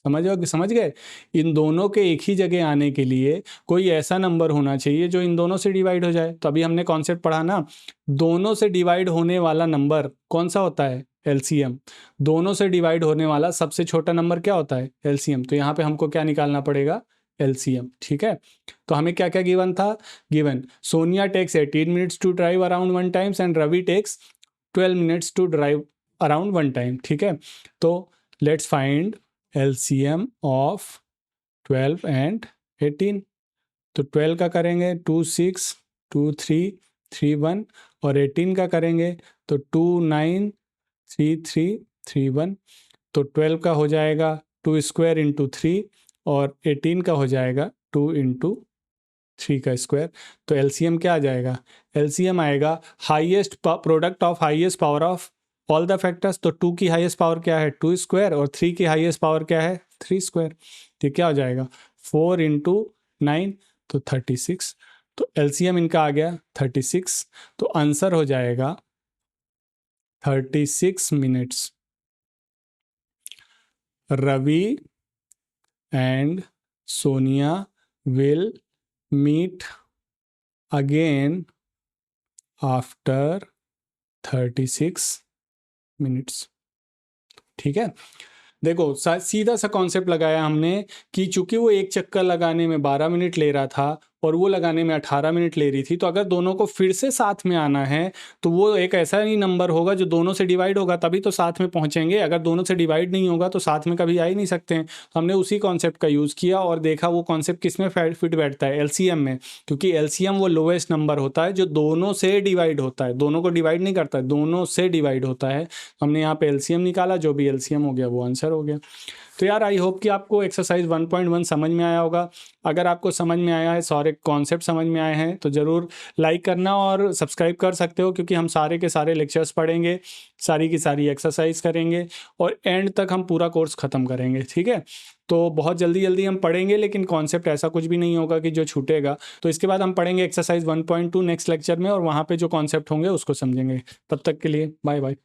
B: समझ गए। इन दोनों के एक ही जगह आने के लिए कोई ऐसा नंबर होना चाहिए जो इन दोनों से डिवाइड हो जाए। तो अभी हमने कॉन्सेप्ट पढ़ा ना, दोनों से डिवाइड होने वाला नंबर कौन सा होता है? एलसीएम। दोनों से डिवाइड होने वाला सबसे छोटा नंबर क्या होता है? एलसीएम। तो यहाँ पे हमको क्या निकालना पड़ेगा? एलसीएम। ठीक है, तो हमें क्या क्या गिवन था? Given Sonia takes 18 minutes to drive around 1 times and Ravi takes 12 minutes to drive around 1 time. ठीक है, तो let's find LCM of 12 and 18। तो 12 का करेंगे 2 6 2 3 3 1 और 18 का करेंगे तो 2 9 3 3 3 1। तो 12 का हो जाएगा 2 स्क्वायर इंटू 3 और 18 का हो जाएगा 2 इंटू 3 का स्क्वायर। तो LCM क्या आ जाएगा? LCM आएगा highest product of highest power of all the factors. तो 2 की हाईएस्ट पावर क्या है? 2 स्क्वायर और 3 की हाईएस्ट पावर क्या है? 3 स्क्वायर। तो क्या हो जाएगा? 4 इंटू 9 तो 36। तो LCM इनका आ गया 36। तो आंसर हो जाएगा 36 minutes. Ravi and Sonia will meet again after 36 minutes. ठीक है, देखो सीधा सा कॉन्सेप्ट लगाया हमने कि चूंकि वो एक चक्कर लगाने में 12 मिनट ले रहा था और वो लगाने में 18 मिनट ले रही थी, तो अगर दोनों को फिर से साथ में आना है तो वो एक ऐसा ही नंबर होगा जो दोनों से डिवाइड होगा, तभी तो साथ में पहुंचेंगे। अगर दोनों से डिवाइड नहीं होगा तो साथ में कभी आ ही नहीं सकते हैं। तो हमने उसी कॉन्सेप्ट का यूज़ किया और देखा वो कॉन्सेप्ट किस में फिट बैठता है? LCM में, क्योंकि LCM वो लोवेस्ट नंबर होता है जो दोनों से डिवाइड होता है, दोनों को डिवाइड नहीं करता है, दोनों से डिवाइड होता है। तो हमने यहाँ पे LCM निकाला, जो भी LCM हो गया वो आंसर हो गया। तो यार आई होप कि आपको एक्सरसाइज 1.1 समझ में आया होगा। अगर आपको समझ में आया है, सारे कॉन्सेप्ट समझ में आए हैं, तो ज़रूर लाइक करना और सब्सक्राइब कर सकते हो, क्योंकि हम सारे के सारे लेक्चर्स पढ़ेंगे, सारी की सारी एक्सरसाइज करेंगे और एंड तक हम पूरा कोर्स ख़त्म करेंगे। ठीक है, तो बहुत जल्दी जल्दी हम पढ़ेंगे, लेकिन कॉन्सेप्ट ऐसा कुछ भी नहीं होगा कि जो छूटेगा। तो इसके बाद हम पढ़ेंगे एक्सरसाइज 1.2 नेक्स्ट लेक्चर में, और वहाँ पे जो कॉन्सेप्ट होंगे उसको समझेंगे। तब तक के लिए बाय बाय।